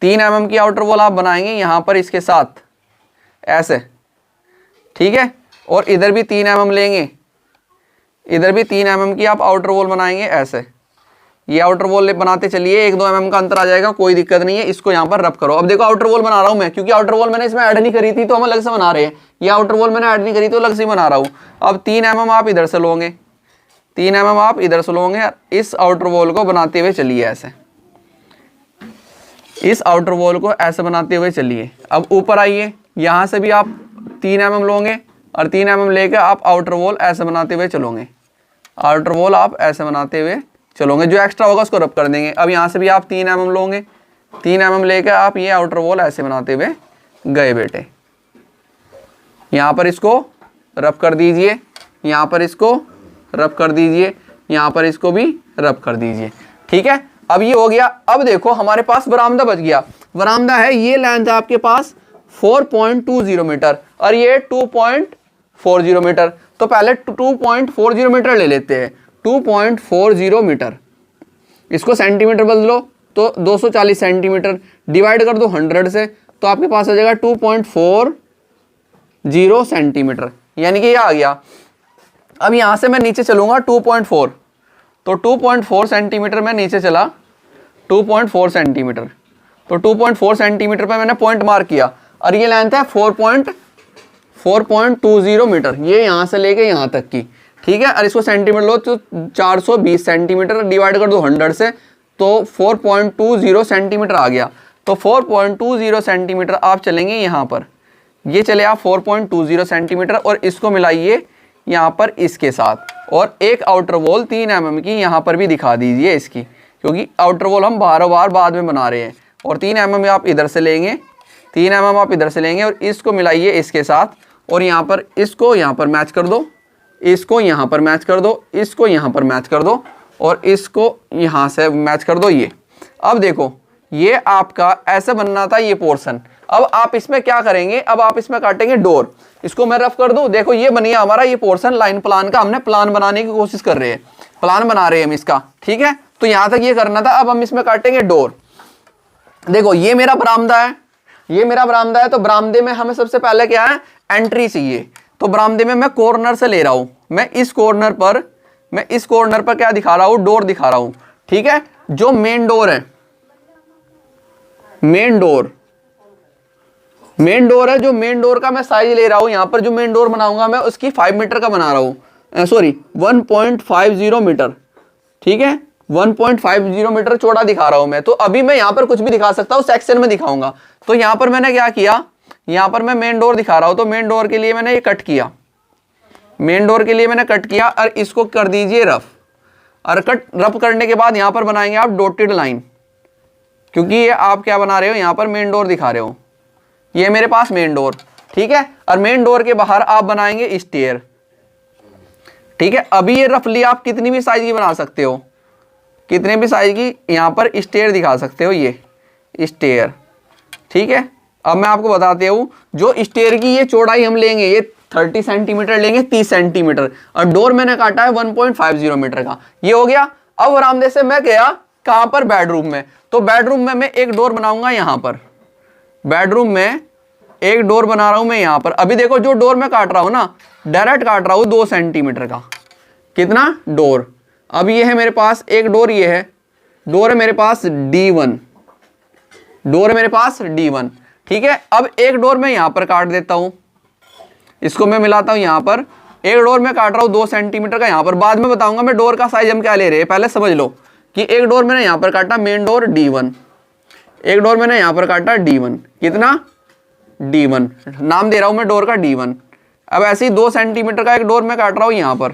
3 mm की आउटर वॉल आप बनाएंगे यहां पर इसके साथ ऐसे, ठीक है। और इधर भी 3 mm लेंगे, इधर भी 3 mm की आप आउटर वॉल बनाएंगे ऐसे। ये आउटर वॉल बनाते चलिए, 1-2 mm का अंतर आ जाएगा, कोई दिक्कत नहीं है। इसको यहाँ पर रब करो। अब देखो आउटर वॉल बना रहा हूँ मैं, क्योंकि आउटर वॉल मैंने इसमें ऐड नहीं करी थी तो हम अलग से बना रहे हैं। ये आउटर वॉल मैंने ऐड नहीं करी तो अलग से बना रहा हूँ। अब 3 mm आप इधर से लोगे, 3 mm आप इधर से लोगे, इस आउटर वॉल को बनाते हुए चलिए ऐसे, इस आउटर वॉल को ऐसे बनाते हुए चलिए। अब ऊपर आइए, यहाँ से भी आप 3 mm लोगे और 3 mm लेकर आप आउटर वॉल ऐसे बनाते हुए चलोगे, आउटर वॉल आप ऐसे बनाते हुए चलोगे, जो एक्स्ट्रा होगा उसको रब कर देंगे। अब यहाँ से भी आप 3 mm लोगे, 3 mm लेकर आप ये आउटर वॉल ऐसे बनाते हुए गए बेटे। यहाँ पर इसको रब कर दीजिए, यहाँ पर इसको रब कर दीजिए, यहाँ पर इसको भी रब कर दीजिए, ठीक है। अब ये हो गया। अब देखो हमारे पास बरामदा बच गया। बरामदा है, ये लेंथ है आपके पास 4.20 मीटर और ये 2.40 मीटर। तो पहले 2.40 मीटर ले लेते हैं, 2.40 मीटर, इसको सेंटीमीटर बदल लो तो 240 सेंटीमीटर, डिवाइड कर दो 100 से तो आपके पास आ जाएगा 2.40 सेंटीमीटर, यानी कि ये आ गया। अब यहां से मैं नीचे चलूंगा 2.4, तो 2.4 सेंटीमीटर में नीचे चला, 2.4 सेंटीमीटर, तो 2.4 सेंटीमीटर पे मैंने पॉइंट मार्क किया और ये लेंथ है 4.20 मीटर, ये यहां से लेके यहां तक की, ठीक है। और इसको सेंटीमीटर लो तो 420 सेंटीमीटर, डिवाइड कर दो 100 से तो 4.20 सेंटीमीटर आ गया। तो 4.20 सेंटीमीटर आप चलेंगे यहाँ पर, ये चले आप 4.20 सेंटीमीटर और इसको मिलाइए यहाँ पर इसके साथ, और एक आउटर वॉल 3 mm की यहाँ पर भी दिखा दीजिए इसकी, क्योंकि आउटर वॉल हम बार बाद में बना रहे हैं। और 3 mm आप इधर से लेंगे, 3 mm आप इधर से लेंगे और इसको मिलाइए इसके साथ, और यहाँ पर इसको यहाँ पर मैच कर दो, इसको यहाँ पर मैच कर दो, इसको यहाँ पर मैच कर दो और इसको यहाँ से मैच कर दो ये। अब देखो ये आपका ऐसे बनना था ये पोर्शन। अब आप इसमें क्या करेंगे, अब आप इसमें काटेंगे डोर। इसको मैं रफ कर दूं, देखो ये बनिए हमारा ये पोर्शन लाइन प्लान का, हमने प्लान बनाने की कोशिश कर रहे हैं, प्लान बना रहे हैं हम इसका, ठीक है। तो यहां तक ये करना था। अब हम इसमें काटेंगे डोर। देखो ये मेरा बरामदा है, ये मेरा बरामदा है, तो बरामदे में हमें सबसे पहले क्या है, एंट्री चाहिए। तो बरामदे में मैं कॉर्नर से ले रहा हूं, मैं इस कॉर्नर पर क्या दिखा रहा हूं, डोर दिखा रहा हूं, ठीक है। जो मेन डोर है, मेन डोर है, जो मेन डोर का मैं साइज ले रहा हूं, यहां पर जो मेन डोर बनाऊंगा मैं उसकी 5 मीटर का बना रहा हूं, सॉरी 1.50 मीटर, ठीक है, 1.50 मीटर चौड़ा दिखा रहा हूं मैं। तो अभी मैं यहां पर कुछ भी दिखा सकता हूं, सेक्शन में दिखाऊंगा। तो यहां पर मैंने क्या किया, यहां पर मैं मेन डोर दिखा रहा हूं, तो मेन डोर के लिए मैंने ये कट किया, मेन डोर के लिए मैंने कट किया और इसको कर दीजिए रफ। और रफ करने के बाद यहां पर बनाएंगे आप डॉटेड लाइन, क्योंकि ये आप क्या बना रहे हो, यहां पर मेन डोर दिखा रहे हो, ये मेरे पास मेन डोर, ठीक है। और मेन डोर के बाहर आप बनाएंगे स्टेयर, ठीक है। अभी ये रफली आप कितनी भी साइज की बना सकते हो, कितने भी साइज की यहां पर स्टेयर दिखा सकते हो, ये स्टेयर, ठीक है। अब मैं आपको बताते हूं, जो स्टेयर की ये चौड़ाई हम लेंगे, ये 30 सेंटीमीटर लेंगे, 30 सेंटीमीटर, और डोर मैंने काटा है 1.50 मीटर का, ये हो गया। अब बरामदे से मैं गया कहां पर, बेडरूम में। तो बेडरूम में मैं एक डोर बनाऊंगा यहां पर, बेडरूम में एक डोर बना रहा हूं मैं यहां पर। अभी देखो जो डोर मैं काट रहा हूं ना, डायरेक्ट काट रहा हूं 2 सेंटीमीटर का। कितना? डोर। अब ये है मेरे पास एक डोर, ये है डोर है मेरे पास D1, डोर है मेरे पास D1। ठीक है, अब एक डोर मैं यहां पर काट देता हूं, इसको मैं मिलाता हूं यहां पर। एक डोर मैं काट रहा हूं 2 सेंटीमीटर का यहां पर, बाद में बताऊंगा मैं डोर का साइज हम क्या ले रहे हैं। पहले समझ लो कि एक डोर मैंने यहां पर काटा, मेन डोर D1, एक डोर मैंने यहां पर काटा D1। कितना? D1, नाम दे रहा हूं मैं डोर का D1। अब ऐसे ही 2 सेंटीमीटर का एक डोर मैं काट रहा हूं यहां पर,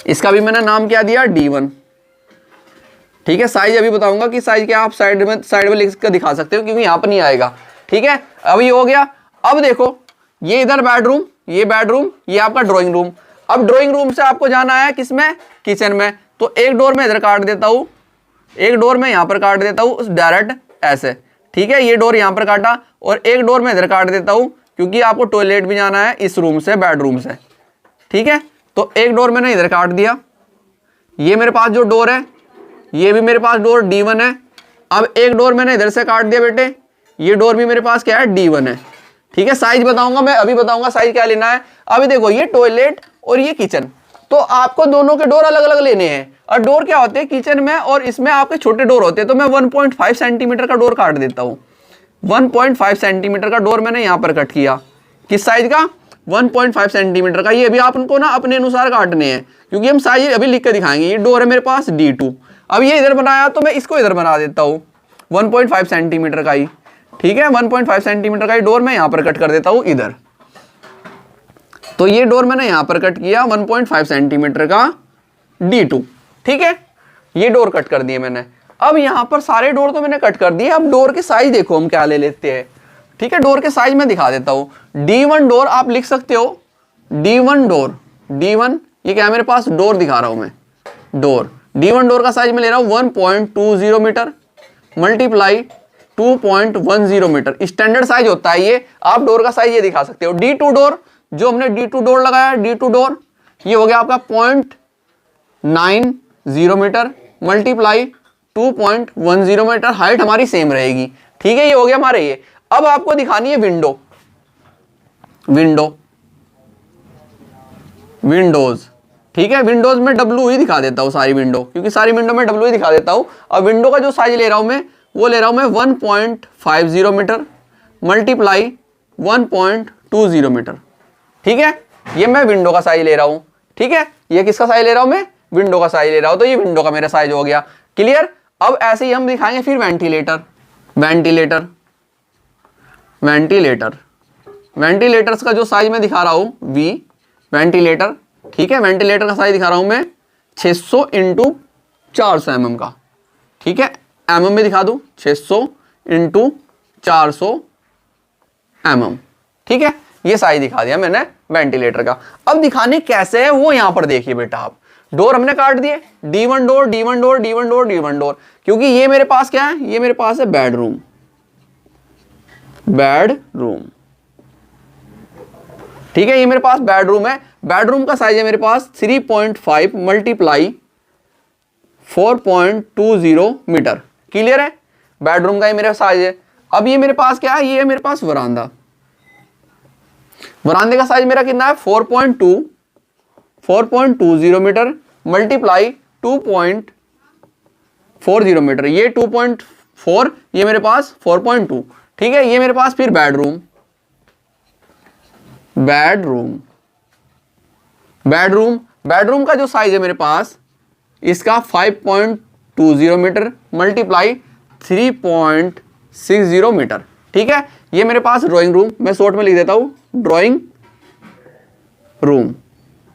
इसका भी मैंने नाम क्या दिया? D1। ठीक है, साइज अभी बताऊंगा कि साइज क्या आप साइड में लिख कर दिखा सकते हो, क्योंकि यहां पर नहीं आएगा। ठीक है, अब ये हो गया। अब देखो ये इधर बेडरूम, ये बेडरूम, ये आपका ड्राइंग रूम। अब ड्राइंग रूम से आपको जाना है किसमें? किचन में। तो एक डोर मैं इधर काट देता हूं, एक डोर मैं यहां पर काट देता हूं डायरेक्ट ऐसे। ठीक है, ये डोर यहां पर काटा और एक डोर मैं इधर काट देता हूं, क्योंकि आपको टॉयलेट भी जाना है इस रूम से, बेडरूम से। ठीक है, तो एक डोर मैंने इधर काट दिया। ये मेरे पास जो डोर है, ये भी मेरे पास डोर D1 है। अब एक डोर मैंने इधर से काट दिया बेटे, ये डोर भी मेरे पास क्या है? D1 है। ठीक है, साइज बताऊंगा मैं, अभी बताऊंगा साइज क्या लेना है। अभी देखो ये टॉयलेट और ये किचन, तो आपको दोनों के डोर अलग अलग लेने हैं। और डोर क्या होते हैं? किचन में और इसमें आपके छोटे डोर होते हैं। तो मैं 1.5 सेंटीमीटर का डोर काट देता हूं। 1.5 सेंटीमीटर का डोर मैंने यहां पर कट किया। किस साइज का? 1.5 सेंटीमीटर का। ये भी आपको ना अपने अनुसार काटने हैं, क्योंकि हम साइज अभी लिख के दिखाएंगे। ये डोर है मेरे पास D2। अब ये इधर बनाया तो मैं इसको इधर बना देता हूं 1.5 सेंटीमीटर का ही। ठीक है, 1.5 सेंटीमीटर का ही डोर मैं यहां पर कट कर देता हूं इधर। तो ये डोर मैंने यहां पर कट किया 1.5 सेंटीमीटर का D2। ठीक है, ये डोर कट कर दिए मैंने। अब यहां पर सारे डोर तो मैंने कट कर दिए। अब डोर के साइज देखो हम क्या ले लेते हैं। ठीक है, डोर के साइज में दिखा देता हूं। D1 डोर आप लिख सकते हो, D1 डोर, D1 ये क्या है मेरे पास? डोर दिखा रहा हूं मैं, डोर। D1 डोर का साइज मैं ले रहा हूं 1.20 metre multiply 2.10 metre. Standard size होता है ये। आप डोर का साइज ये दिखा सकते हो। D2 डोर, जो हमने D2 डोर लगाया, D2 डोर ये हो गया आपका 0.90 मीटर मल्टीप्लाई 2.10 मीटर। हाइट हमारी सेम रहेगी। ठीक है, ये हो गया हमारे ये। अब आपको दिखानी है विंडो, विंडोज। ठीक है, विंडोज में W ही दिखा देता हूं सारी विंडो, क्योंकि सारी विंडो में W ही दिखा देता हूं। अब विंडो का जो साइज ले रहा हूं मैं, वो ले रहा हूं मैं 1.50 मीटर मल्टीप्लाई 1.20 मीटर। ठीक है, ये मैं विंडो का साइज ले रहा हूं। ठीक है, ये किसका साइज ले रहा हूं मैं? विंडो का साइज ले रहा हूं। तो ये विंडो का मेरा साइज हो गया। क्लियर? अब ऐसे ही हम दिखाएंगे फिर वेंटिलेटर। वेंटिलेटर्स का जो साइज मैं दिखा रहा हूं V वेंटिलेटर। ठीक है, वेंटिलेटर का साइज दिखा रहा हूं मैं 600 × 400 mm का। ठीक है, mm में दिखा दूं 600 × 400 mm। ठीक है, ये साइज दिखा दिया मैंने वेंटिलेटर का। अब दिखाने कैसे है वो यहां पर देखिए बेटा आप। डोर हमने काट दिए, D1 door, D1 door, D1 door, D1 door, क्योंकि ये मेरे पास क्या है? ये मेरे पास है बेडरूम। ठीक है, ये मेरे पास बेडरूम है। बेडरूम का साइज है मेरे पास 3.5 मल्टीप्लाई 4.20 मीटर। क्लियर है? बेडरूम का ही मेरा साइज है। अब ये मेरे पास क्या है? ये है मेरे पास वरांदा। वरांदे का साइज मेरा कितना है? 4.20 मीटर मल्टीप्लाई 2.40 मीटर। ये 2.4, ये मेरे पास 4.2। ठीक है, ये मेरे पास फिर बेडरूम का जो साइज है मेरे पास, इसका 5.20 मीटर मल्टीप्लाई 3.60 मीटर। ठीक है, ये मेरे पास ड्राइंग रूम, मैं शॉर्ट में लिख देता हूं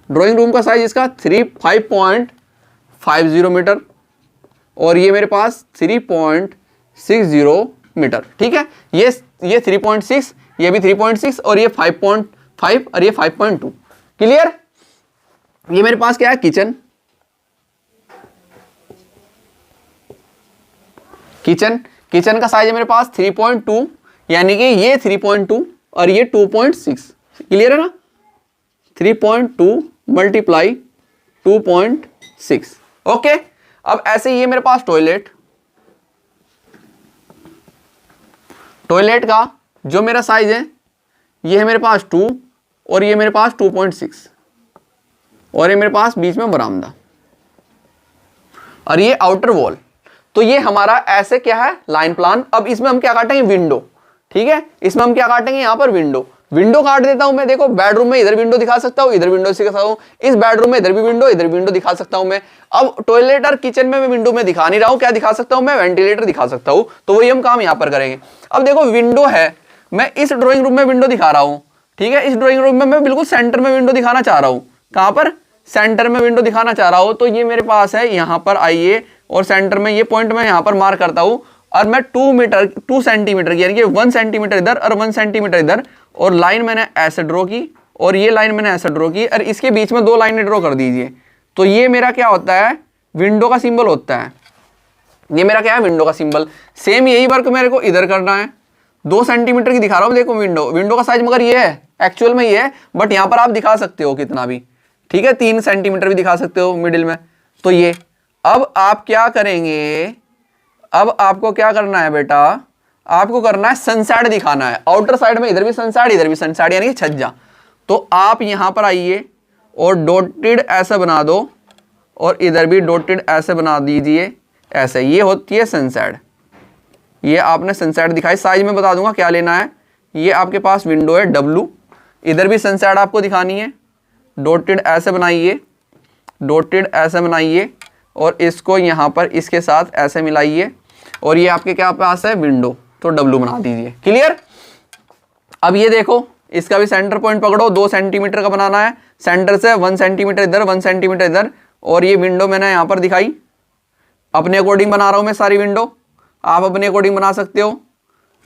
ड्राइंग रूम का साइज इसका 5.50 मीटर और ये मेरे पास 3.60 मीटर। ठीक है, ये 3.6, ये भी 3.6 और ये 5.5 और ये 5.2। क्लियर? ये मेरे पास क्या है? किचन का साइज है मेरे पास 3.2, यानी कि ये 3.2 और ये 2.6। क्लियर है ना? 3.2 मल्टीप्लाई 2.6। ओके, अब ऐसे ही ये मेरे पास टॉयलेट का जो मेरा साइज है ये है मेरे पास 2 और ये मेरे पास 2.6 और ये मेरे पास बीच में बरामदा और ये आउटर वॉल। तो ये हमारा ऐसे क्या है लाइन प्लान। अब इसमें हम क्या काटेंगे विंडो, ठीक है, इसमें हम क्या काटेंगे यहाँ पर विंडो। विंडो काट देता हूं मैं, देखो बेडरूम में इधर विंडो दिखा सकता हूं, इधर विंडो दिखा सकता हूं, इस बेडरूम में इधर भी विंडो इधर विंडो दिखा सकता हूं मैं। अब टॉयलेट और किचन में मैं विंडो में दिखा नहीं रहा हूं, क्या दिखा सकता हूं मैं, वेंटिलेटर दिखा सकता हूं। तो वही हम काम यहां पर करेंगे। अब देखो विंडो है, मैं इस ड्राइंग रूम में विंडो दिखा रहा हूं, ठीक है, इस ड्राइंग रूम में मैं बिल्कुल सेंटर में विंडो दिखाना चाह रहा हूं। कहां पर, सेंटर में विंडो दिखाना चाह रहा हूं। तो ये मेरे पास है यहां पर आइए और सेंटर में ये पॉइंट मैं यहां पर मार्क करता हूं और मैं 2 सेंटीमीटर यानी कि 1 सेंटीमीटर इधर और 1 सेंटीमीटर इधर, और लाइन मैंने ऐसे ड्रॉ की और ये लाइन मैंने ऐसे ड्रॉ की और इसके बीच में 2 लाइनें ड्रॉ कर दीजिए। तो ये मेरा क्या होता है, विंडो का सिंबल होता है। ये मेरा क्या है, विंडो का सिंबल। सेम यही वर्क मेरे को इधर करना है। 2 सेंटीमीटर की दिखा रहा हूं, देखो विंडो का साइज मगर ये है, एक्चुअल में ये है, बट यहां पर आप दिखा सकते हो कितना भी, ठीक है, 3 सेंटीमीटर भी दिखा सकते हो मिडिल में। तो ये अब आप क्या करेंगे, अब आपको क्या करना है बेटा, आपको करना है सनसाइड दिखाना है। आउटर साइड में इधर भी सनसाइड इधर भी सनसाइड यानी कि छज्जा। तो आप यहां पर आइए और डॉटेड ऐसा बना दो और इधर भी डॉटेड ऐसे बना दीजिए, ऐसे। ये होती है सनसाइड। ये आपने सनसाइड दिखाई, साइज में बता दूंगा क्या लेना है। ये आपके पास विंडो है W, इधर भी सनसाइड आपको दिखानी है। डॉटेड ऐसे बनाइए, डॉटेड ऐसे बनाइए और इसको यहाँ पर इसके साथ ऐसे मिलाइए और ये आपके क्या पास है विंडो, तो W बना दीजिए। क्लियर। अब ये देखो इसका भी सेंटर पॉइंट पकड़ो, 2 सेंटीमीटर का बनाना है, सेंटर से 1 सेंटीमीटर इधर 1 सेंटीमीटर इधर, और ये विंडो मैंने यहाँ पर दिखाई। अपने अकॉर्डिंग बना रहा हूँ मैं सारी विंडो, आप अपने अकॉर्डिंग बना सकते हो,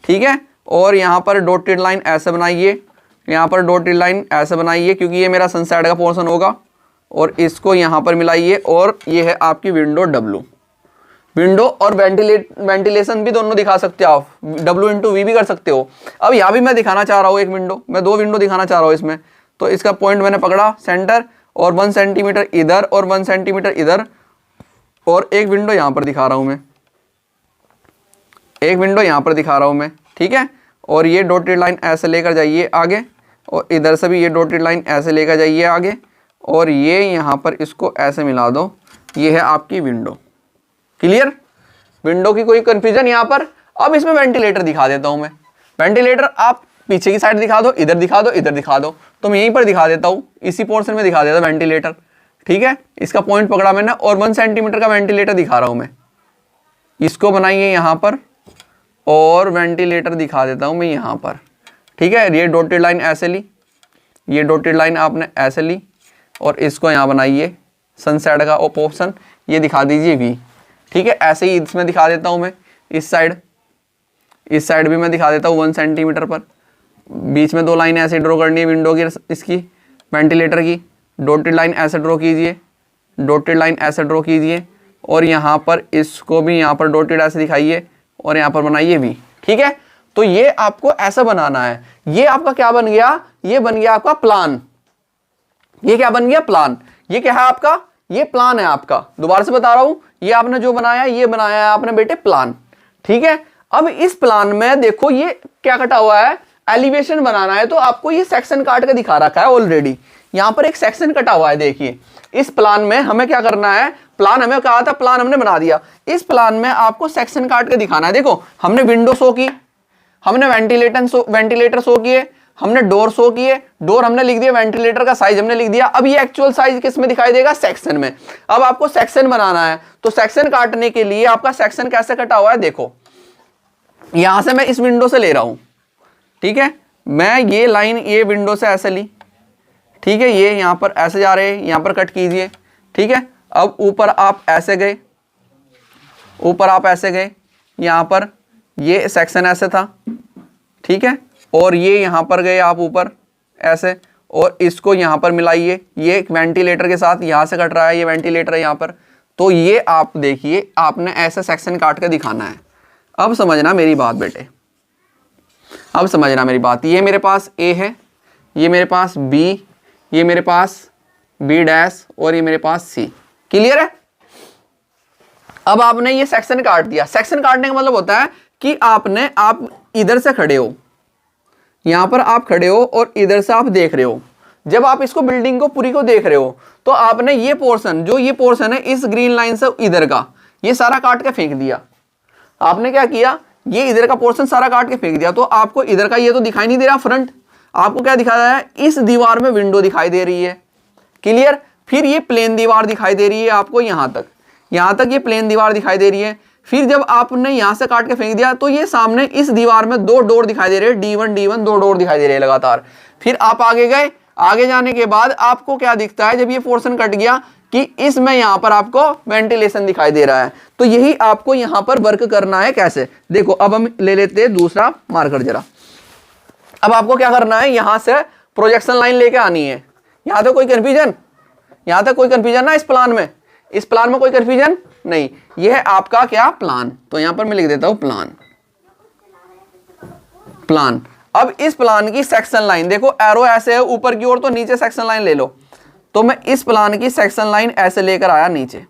ठीक है। और यहाँ पर डॉटेड लाइन ऐसे बनाइए, यहाँ पर डॉटेड लाइन ऐसे बनाइए क्योंकि ये मेरा सनसाइड का पोर्शन होगा, और इसको यहाँ पर मिलाइए और ये है आपकी विंडो W। विंडो और वेंटिलेशन भी दोनों दिखा सकते हो आप, W×V भी कर सकते हो। अब यहाँ भी मैं दिखाना चाह रहा हूँ एक विंडो, मैं 2 विंडो दिखाना चाह रहा हूँ इसमें। तो इसका पॉइंट मैंने पकड़ा सेंटर और 1 सेंटीमीटर इधर और 1 सेंटीमीटर इधर, और एक विंडो यहाँ पर दिखा रहा हूँ मैं, एक विंडो यहाँ पर दिखा रहा हूँ मैं, ठीक है। और ये डॉटेड लाइन ऐसे लेकर जाइए आगे, और इधर से भी ये डॉटेड लाइन ऐसे लेकर जाइए आगे, और ये यहाँ पर इसको ऐसे मिला दो। ये है आपकी विंडो। क्लियर। विंडो की कोई कंफ्यूजन यहाँ पर। अब इसमें वेंटिलेटर दिखा देता हूँ मैं। वेंटिलेटर आप पीछे की साइड दिखा दो, इधर दिखा दो, इधर दिखा दो, तो मैं यहीं पर दिखा देता हूँ, इसी पोर्शन में दिखा देता वेंटिलेटर, ठीक है। इसका पॉइंट पकड़ा मैंने और 1 सेंटीमीटर का वेंटिलेटर दिखा रहा हूँ मैं। इसको बनाइए यहाँ पर और वेंटिलेटर दिखा देता हूँ मैं यहाँ पर, ठीक है। ये डॉटेड लाइन ऐसे ली, ये डॉटेड लाइन आपने ऐसे ली और इसको यहाँ बनाइए सनसाइड का ऑप्शन, ये दिखा दीजिए V, ठीक है। ऐसे ही इसमें दिखा देता हूँ मैं, इस साइड भी मैं दिखा देता हूँ 1 सेंटीमीटर पर। बीच में 2 लाइन ऐसे ड्रॉ करनी है विंडो की, इसकी वेंटिलेटर की। डॉटेड लाइन ऐसे ड्रॉ कीजिए, डॉटेड लाइन ऐसे ड्रॉ कीजिए, और यहाँ पर इसको भी यहाँ पर डॉटेड ऐसे दिखाइए और यहाँ पर बनाइए V, ठीक है। तो ये आपको ऐसा बनाना है। ये आपका क्या बन गया, ये बन गया आपका प्लान। ये क्या बन गया, प्लान। ये क्या है आपका, ये प्लान है आपका। दोबारा से बता रहा हूं, ये आपने जो बनाया ये बनाया है आपने बेटे प्लान, ठीक है। अब इस प्लान में देखो ये क्या कटा हुआ है, एलिवेशन बनाना है, तो आपको ये सेक्शन काट के दिखा रखा है ऑलरेडी। यहां पर एक सेक्शन कटा हुआ है, देखिए इस प्लान में हमें क्या करना है, प्लान हमें कहा था, प्लान हमने बना दिया। इस प्लान में आपको सेक्शन काट के दिखाना है। देखो हमने विंडो शो की, हमने वेंटिलेटर शो किए, हमने डोर शो किए, डोर हमने लिख दिया, वेंटिलेटर का साइज हमने लिख दिया। अब ये एक्चुअल साइज किस में दिखाई देगा, सेक्शन में। अब आपको सेक्शन बनाना है, तो सेक्शन काटने के लिए आपका सेक्शन कैसे कटा हुआ है, देखो यहां से मैं इस विंडो से ले रहा हूं, ठीक है। मैं ये लाइन ये विंडो से ऐसे ली, ठीक है, ये यहां पर ऐसे जा रहे हैं, यहां पर कट कीजिए, ठीक है। अब ऊपर आप ऐसे गए, ऊपर आप ऐसे गए, यहां पर ये सेक्शन ऐसे था, ठीक है, और ये यहां पर गए आप ऊपर ऐसे, और इसको यहां पर मिलाइए। ये एक वेंटिलेटर के साथ यहां से कट रहा है, ये वेंटिलेटर है यहां पर। तो ये आप देखिए, आपने ऐसे सेक्शन काट के दिखाना है। अब समझना मेरी बात बेटे, अब समझना मेरी बात। ये मेरे पास A है, ये मेरे पास B, ये मेरे पास B' और ये मेरे पास C। क्लियर है। अब आपने ये सेक्शन काट दिया। सेक्शन काटने का मतलब होता है कि आप इधर से खड़े हो, यहाँ पर आप खड़े हो और इधर से आप देख रहे हो, जब आप इसको बिल्डिंग को पूरी को देख रहे हो तो आपने ये पोर्शन, जो ये पोर्शन है इस ग्रीन लाइन से इधर का, ये सारा काट के फेंक दिया। आपने क्या किया, ये इधर का पोर्शन सारा काट के फेंक दिया, तो आपको इधर का ये तो दिखाई नहीं दे रहा फ्रंट, आपको क्या दिखा रहा है, इस दीवार में विंडो दिखाई दे रही है। क्लियर। फिर ये प्लेन दीवार दिखाई दे रही है आपको, यहां तक ये प्लेन दीवार दिखाई दे रही है। फिर जब आपने यहां से काट के फेंक दिया तो ये सामने इस दीवार में दो डोर दिखाई दे रहे हैं, D1 दो डोर दिखाई दे रहे हैं लगातार। फिर आप आगे गए, आगे जाने के बाद आपको क्या दिखता है, जब ये पोर्शन कट गया कि इसमें यहां पर आपको वेंटिलेशन दिखाई दे रहा है। तो यही आपको यहां पर वर्क करना है। कैसे, देखो अब हम ले लेते हैं दूसरा मार्कर जरा। अब आपको क्या करना है, यहां से प्रोजेक्शन लाइन लेके आनी है। यहां तक कोई कंफ्यूजन, यहां तक कोई कंफ्यूजन ना, इस प्लान में कोई कंफ्यूजन नहीं। यह है आपका क्या, प्लान। तो यहां पर मैं लिख देता हूं प्लान। अब इस प्लान की सेक्शन लाइन देखो, एरो ऐसे है ऊपर की ओर, तो नीचे सेक्शन लाइन ले लो। तो मैं इस प्लान की सेक्शन लाइन ऐसे लेकर आया नीचे,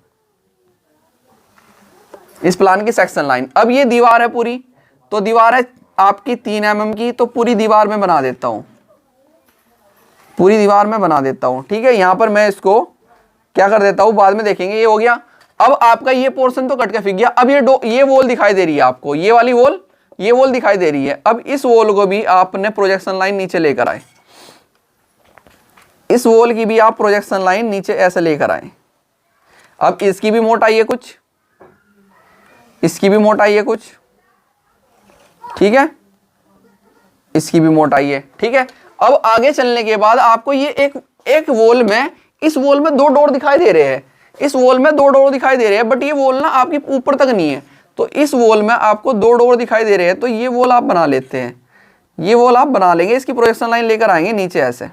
इस प्लान की सेक्शन लाइन। अब ये दीवार है पूरी, तो दीवार है आपकी 3 mm की, तो पूरी दीवार में बना देता हूं, ठीक है। यहां पर मैं इसको क्या कर देता हूं, बाद में देखेंगे। ये हो गया। अब आपका ये पोर्शन तो कट के फिक गया। अब ये वॉल दिखाई दे रही है आपको, ये वाली वॉल, ये वॉल दिखाई दे रही है। अब इस वॉल को भी आपने प्रोजेक्शन लाइन नीचे लेकर आए, इस वॉल की भी आप प्रोजेक्शन लाइन नीचे ऐसे लेकर आए। अब इसकी भी मोटाई है कुछ, इसकी भी मोटाई है कुछ, ठीक है, इसकी भी मोटाई है, ठीक है। अब आगे चलने के बाद आपको ये एक वॉल में, इस वॉल में 2 डोर दिखाई दे रहे हैं, इस वॉल में 2 डोर दिखाई दे रहे हैं, बट ये वॉल ना आपकी ऊपर तक नहीं है। तो इस वॉल में आपको 2 डोर दिखाई दे रहे हैं, तो ये वॉल आप बना लेते हैं, ये वॉल आप बना लेंगे। इसकी प्रोजेक्शन लाइन लेकर आएंगे नीचे ऐसे,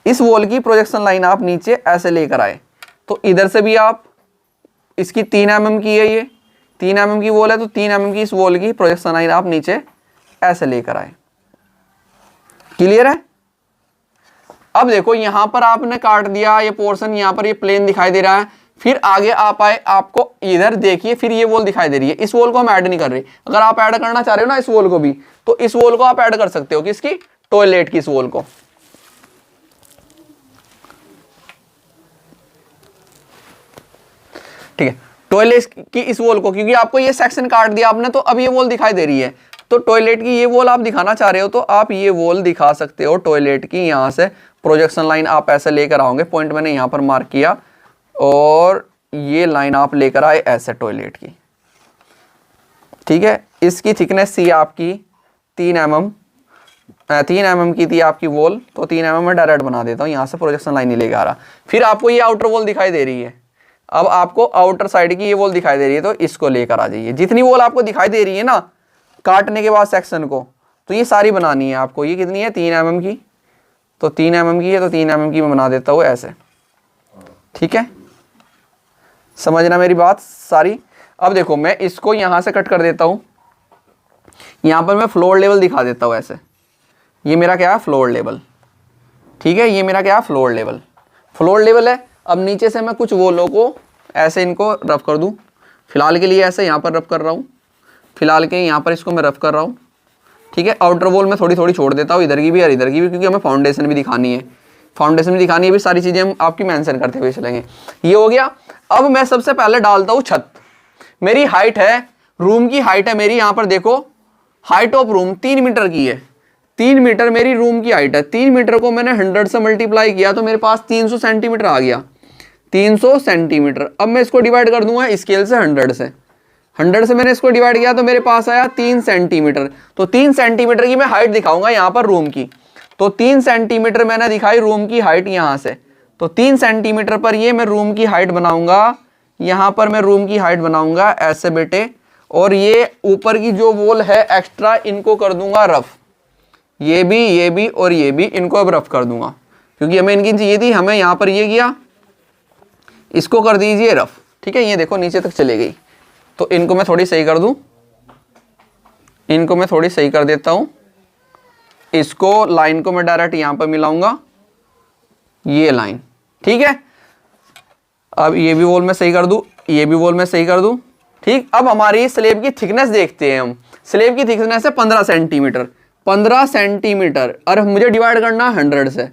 इस वॉल की प्रोजेक्शन लाइन आप नीचे ऐसे लेकर आए। तो इधर से भी आप, इसकी 3 mm की है, ये 3 mm की वॉल है, तो 3 mm की इस वॉल की प्रोजेक्शन लाइन आप नीचे ऐसे लेकर आए। क्लियर है। अब देखो यहां पर आपने काट दिया ये पोर्शन, यहां पर ये प्लेन दिखाई दे रहा है। फिर आगे आप आए, आपको इधर देखिए, फिर ये वॉल दिखाई दे रही है। इस वॉल को हम ऐड नहीं कर रहे। अगर आप ऐड करना चाह रहे हो ना इस वॉल को भी, तो इस वॉल को आप ऐड कर सकते हो, किसकी, टॉयलेट की इस वॉल को। ठीक है, टॉयलेट की इस वॉल को, क्योंकि आपको ये सेक्शन काट दिया आपने, तो अब ये वॉल दिखाई दे रही है। तो टॉयलेट की ये वॉल आप दिखाना चाह रहे हो, तो आप ये वॉल दिखा सकते हो टॉयलेट की। यहां से प्रोजेक्शन लाइन आप ऐसे लेकर आओगे, पॉइंट मैंने यहां पर मार्क किया, और ये लाइन आप लेकर आए ऐसे टॉयलेट की, ठीक है। इसकी थिकनेस थी आपकी 3 mm की थी आपकी वॉल, तो 3 mm में डायरेक्ट बना देता हूँ, यहां से प्रोजेक्शन लाइन नहीं लेकर आ रहा। फिर आपको ये आउटर वॉल दिखाई दे रही है, अब आपको आउटर साइड की ये वॉल दिखाई दे रही है, तो इसको लेकर आ जाइए। जितनी वॉल आपको दिखाई दे रही है ना काटने के बाद सेक्शन को, तो ये सारी बनानी है आपको। ये कितनी है, 3 mm की, तो 3 mm की है, तो 3 mm की मैं बना देता हूँ ऐसे, ठीक है। समझना मेरी बात सारी। अब देखो मैं इसको यहां से कट कर देता हूं, यहां पर मैं फ्लोर लेवल दिखा देता हूं ऐसे। ये मेरा क्या है, फ्लोर लेवल, ठीक है। ये मेरा क्या है, फ्लोर लेवल है। अब नीचे से मैं कुछ वॉलों को ऐसे इनको रफ कर दूं, फिलहाल के लिए ऐसे यहां पर रफ कर रहा हूं, फिलहाल के यहां पर इसको मैं रफ कर रहा हूं, ठीक है। आउटर वॉल में थोड़ी थोड़ी छोड़ देता हूं, इधर की भी और इधर की भी, क्योंकि हमें फाउंडेशन भी दिखानी है, भी सारी चीजें हम आपकी मेंशन करते हुए चलेंगे। ये हो गया। अब मैं सबसे पहले डालता हूं छत। मेरी हाइट है, रूम की हाइट है मेरी, यहां पर देखो हाइट ऑफ रूम 3 मीटर की है, 3 मीटर मेरी रूम की हाइट है। 3 मीटर को मैंने 100 से मल्टीप्लाई किया, तो मेरे पास 300 सेंटीमीटर आ गया, 300 सेंटीमीटर। अब मैं इसको डिवाइड कर दूंगा स्केल से 100 से मैंने इसको डिवाइड किया, तो मेरे पास आया 3 सेंटीमीटर। तो 3 सेंटीमीटर की मैं हाइट दिखाऊंगा यहां पर रूम की। तो 3 सेंटीमीटर मैंने दिखाई रूम की हाइट यहां से, तो 3 सेंटीमीटर पर ये मैं रूम की हाइट बनाऊंगा, यहां पर मैं रूम की हाइट बनाऊंगा ऐसे बेटे। और ये ऊपर की जो वॉल है एक्स्ट्रा, इनको कर दूंगा रफ, ये भी और ये भी, इनको अब रफ कर दूंगा, क्योंकि हमें इनकी चाहिए थी। हमें यहां पर ये किया, इसको कर दीजिए रफ, ठीक है। ये देखो नीचे तक चले गई, तो इनको मैं थोड़ी सही कर दूं, इनको मैं थोड़ी सही कर देता हूं। इसको लाइन को मैं डायरेक्ट यहां पर मिलाऊंगा, ये लाइन, ठीक है। अब ये भी वॉल में सही कर दूं, ये भी वॉल में सही कर दूं, ठीक। अब हमारी स्लेब की थिकनेस देखते हैं हम। स्लेब की थिकनेस है 15 सेंटीमीटर। 15 सेंटीमीटर, और मुझे डिवाइड करना 100 से,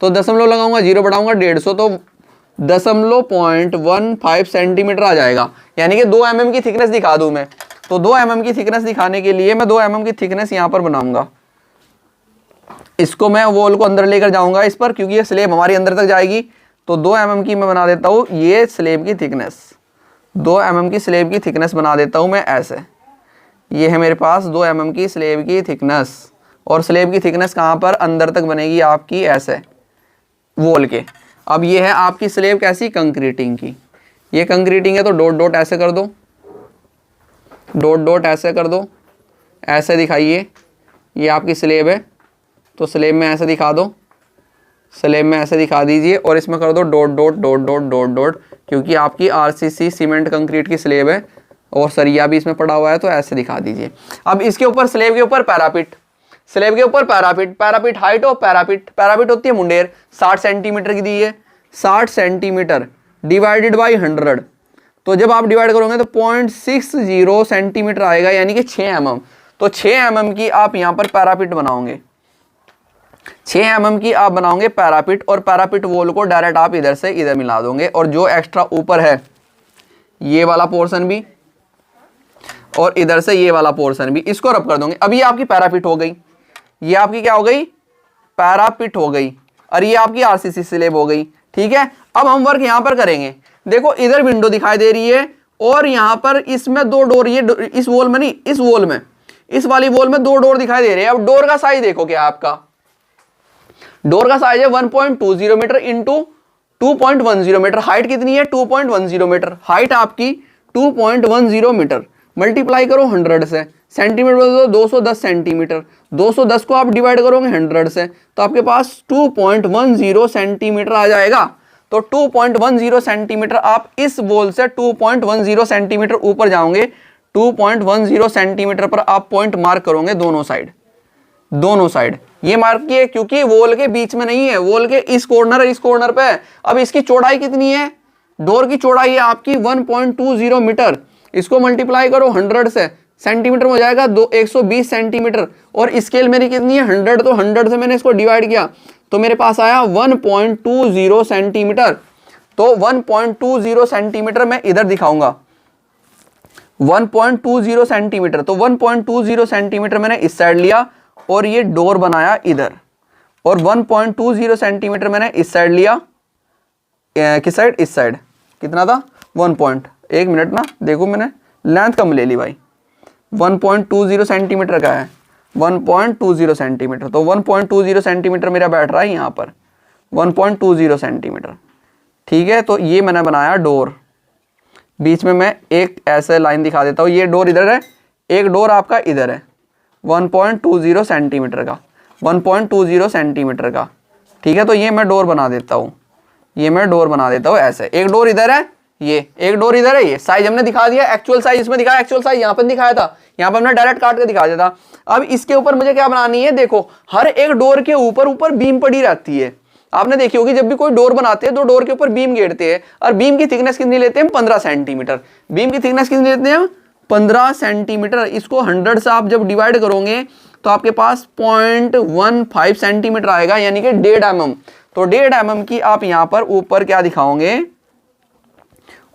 तो दशमलव लगाऊंगा, 0 बढ़ाऊंगा 150, तो 0.15 सेंटीमीटर आ जाएगा। यानी कि 2 mm की थिकनेस दिखा दूं मैं, तो 2 mm की थिकनेस दिखाने के लिए मैं 2 mm की थिकनेस यहां पर बनाऊंगा। इसको मैं वॉल को अंदर लेकर जाऊंगा इस पर, क्योंकि ये स्लेब हमारी अंदर तक जाएगी। तो 2 mm की मैं बना देता हूं ये स्लेब की थिकनेस, 2 mm की स्लेब की थिकनेस बना देता हूं मैं ऐसे। ये है मेरे पास 2 mm की स्लेब की थिकनेस, और स्लेब की थिकनेस कहां पर, अंदर तक बनेगी आपकी ऐसे वॉल के। अब ये है आपकी स्लेब कैसी, कंक्रीटिंग की। ये कंक्रीटिंग है तो डॉट डॉट ऐसे कर दो, डॉट डॉट ऐसे कर दो, ऐसे दिखाइए। ये आपकी स्लेब है, तो स्लेब में ऐसे दिखा दो, स्लेब में ऐसे दिखा दीजिए, और इसमें कर दो dot dot dot dot dot dot, क्योंकि आपकी आरसीसी सीमेंट कंक्रीट की स्लेब है और सरिया भी इसमें पड़ा हुआ है, तो ऐसे दिखा दीजिए। अब इसके ऊपर स्लेब के ऊपर पैरापिट, स्लेब के ऊपर parapet, parapet height of parapet, parapet होती है मुंडेर, 60 सेंटीमीटर की दी है, 60 सेंटीमीटर डिवाइडेड बाई 100, तो जब आप डिवाइड करोगे तो 0.60 सेंटीमीटर आएगा, यानी कि 6 mm। तो 6 mm की आप यहाँ पर पैरापिट बनाओगे, 6 mm की आप बनाओगे पैरापिट, और पैरापिट वॉल को डायरेक्ट आप इधर से इधर मिला दोगे, और जो एक्स्ट्रा ऊपर है ये वाला पोर्शन भी, और इधर से ये वाला पोर्शन भी, इसको रब कर दोगे। अब ये आपकी पैरापिट हो गई, ये आपकी क्या हो गई, पैरापिट हो गई, और ये आपकी आरसीसी स्लेब हो गई। ठीक है, अब हम वर्क यहां पर करेंगे। देखो इधर विंडो दिखाई दे रही है, और यहां पर इसमें 2 डोर, ये इस वॉल में नहीं, इस वॉल में, इस वाली वॉल में 2 डोर दिखाई दे रहे हैं। अब डोर का साइज देखो क्या आपका, डोर का साइज है 1.20 मीटर इंटू 2.10 मीटर। हाइट कितनी है, 2.10 मीटर, हाइट आपकी 2.10 मीटर, मल्टीप्लाई करो 100 से, सेंटीमीटर तो 210 सेंटीमीटर, 210 को आप डिवाइड करोगे 100 से, तो आपके पास 2.10 सेंटीमीटर आ जाएगा। तो 2.10 सेंटीमीटर, आप इस वॉल से 2.10 सेंटीमीटर ऊपर जाओगे, 2.10 सेंटीमीटर पर आप पॉइंट मार्क करोगे दोनों साइड, दोनों साइड ये मार्क किए, क्योंकि वॉल के बीच में नहीं है, वॉल के इस कॉर्नर इस कॉर्नर पे। अब इसकी चौड़ाई कितनी है, डोर की चौड़ाई है आपकी 1.20 मीटर, इसको मल्टीप्लाई करो 100 से, सेंटीमीटर में हो जाएगा 120 सेंटीमीटर, और स्केल मेरी कितनी है 100, तो 100 से मैंने इसको डिवाइड किया तो मेरे पास आया 1.20 सेंटीमीटर। तो 1.20 सेंटीमीटर मैं इधर दिखाऊंगा, 1.20 सेंटीमीटर, तो 1.20 सेंटीमीटर मैंने इस साइड लिया और ये डोर बनाया इधर, और 1.20 सेंटीमीटर मैंने इस साइड लिया, किस साइड, इस साइड, कितना था 1 मिनट ना, देखो मैंने लेंथ कम ले ली भाई, 1.20 सेंटीमीटर का है, 1.20 सेंटीमीटर, तो 1.20 सेंटीमीटर मेरा बैठ रहा है यहाँ पर, 1.20 सेंटीमीटर। ठीक है, तो ये मैंने बनाया डोर, बीच में मैं एक ऐसे लाइन दिखा देता हूँ, ये डोर इधर है, एक डोर आपका इधर है 1.20 सेंटीमीटर का, 1.20 सेंटीमीटर का। ठीक है, तो ये मैं डोर बना देता हूँ, ये मैं डोर बना देता हूँ ऐसे, एक डोर इधर है, ये एक डोर इधर है, ये साइज हमने दिखा दिया, एक्चुअल साइज इसमें दिखाया, एक्चुअल साइज यहाँ पर दिखाया था, यहाँ पर हमने डायरेक्ट काट के दिखा दिया था। अब इसके ऊपर मुझे क्या बनानी है, देखो हर एक डोर के ऊपर ऊपर बीम पड़ी रहती है, आपने देखी होगी जब भी कोई डोर बनाते हैं तो डोर के ऊपर बीम घेरते हैं, और बीम की थिकनेस कितनी लेते हैं, 15 सेंटीमीटर, बीम की थिकनेस कितनी लेते हैं, 15 सेंटीमीटर। इसको 100 से आप जब डिवाइड करोगे तो आपके पास 0.15 सेंटीमीटर आएगा, यानी कि 1.5 mm। तो 1.5 mm की आप यहाँ पर ऊपर क्या दिखाओगे,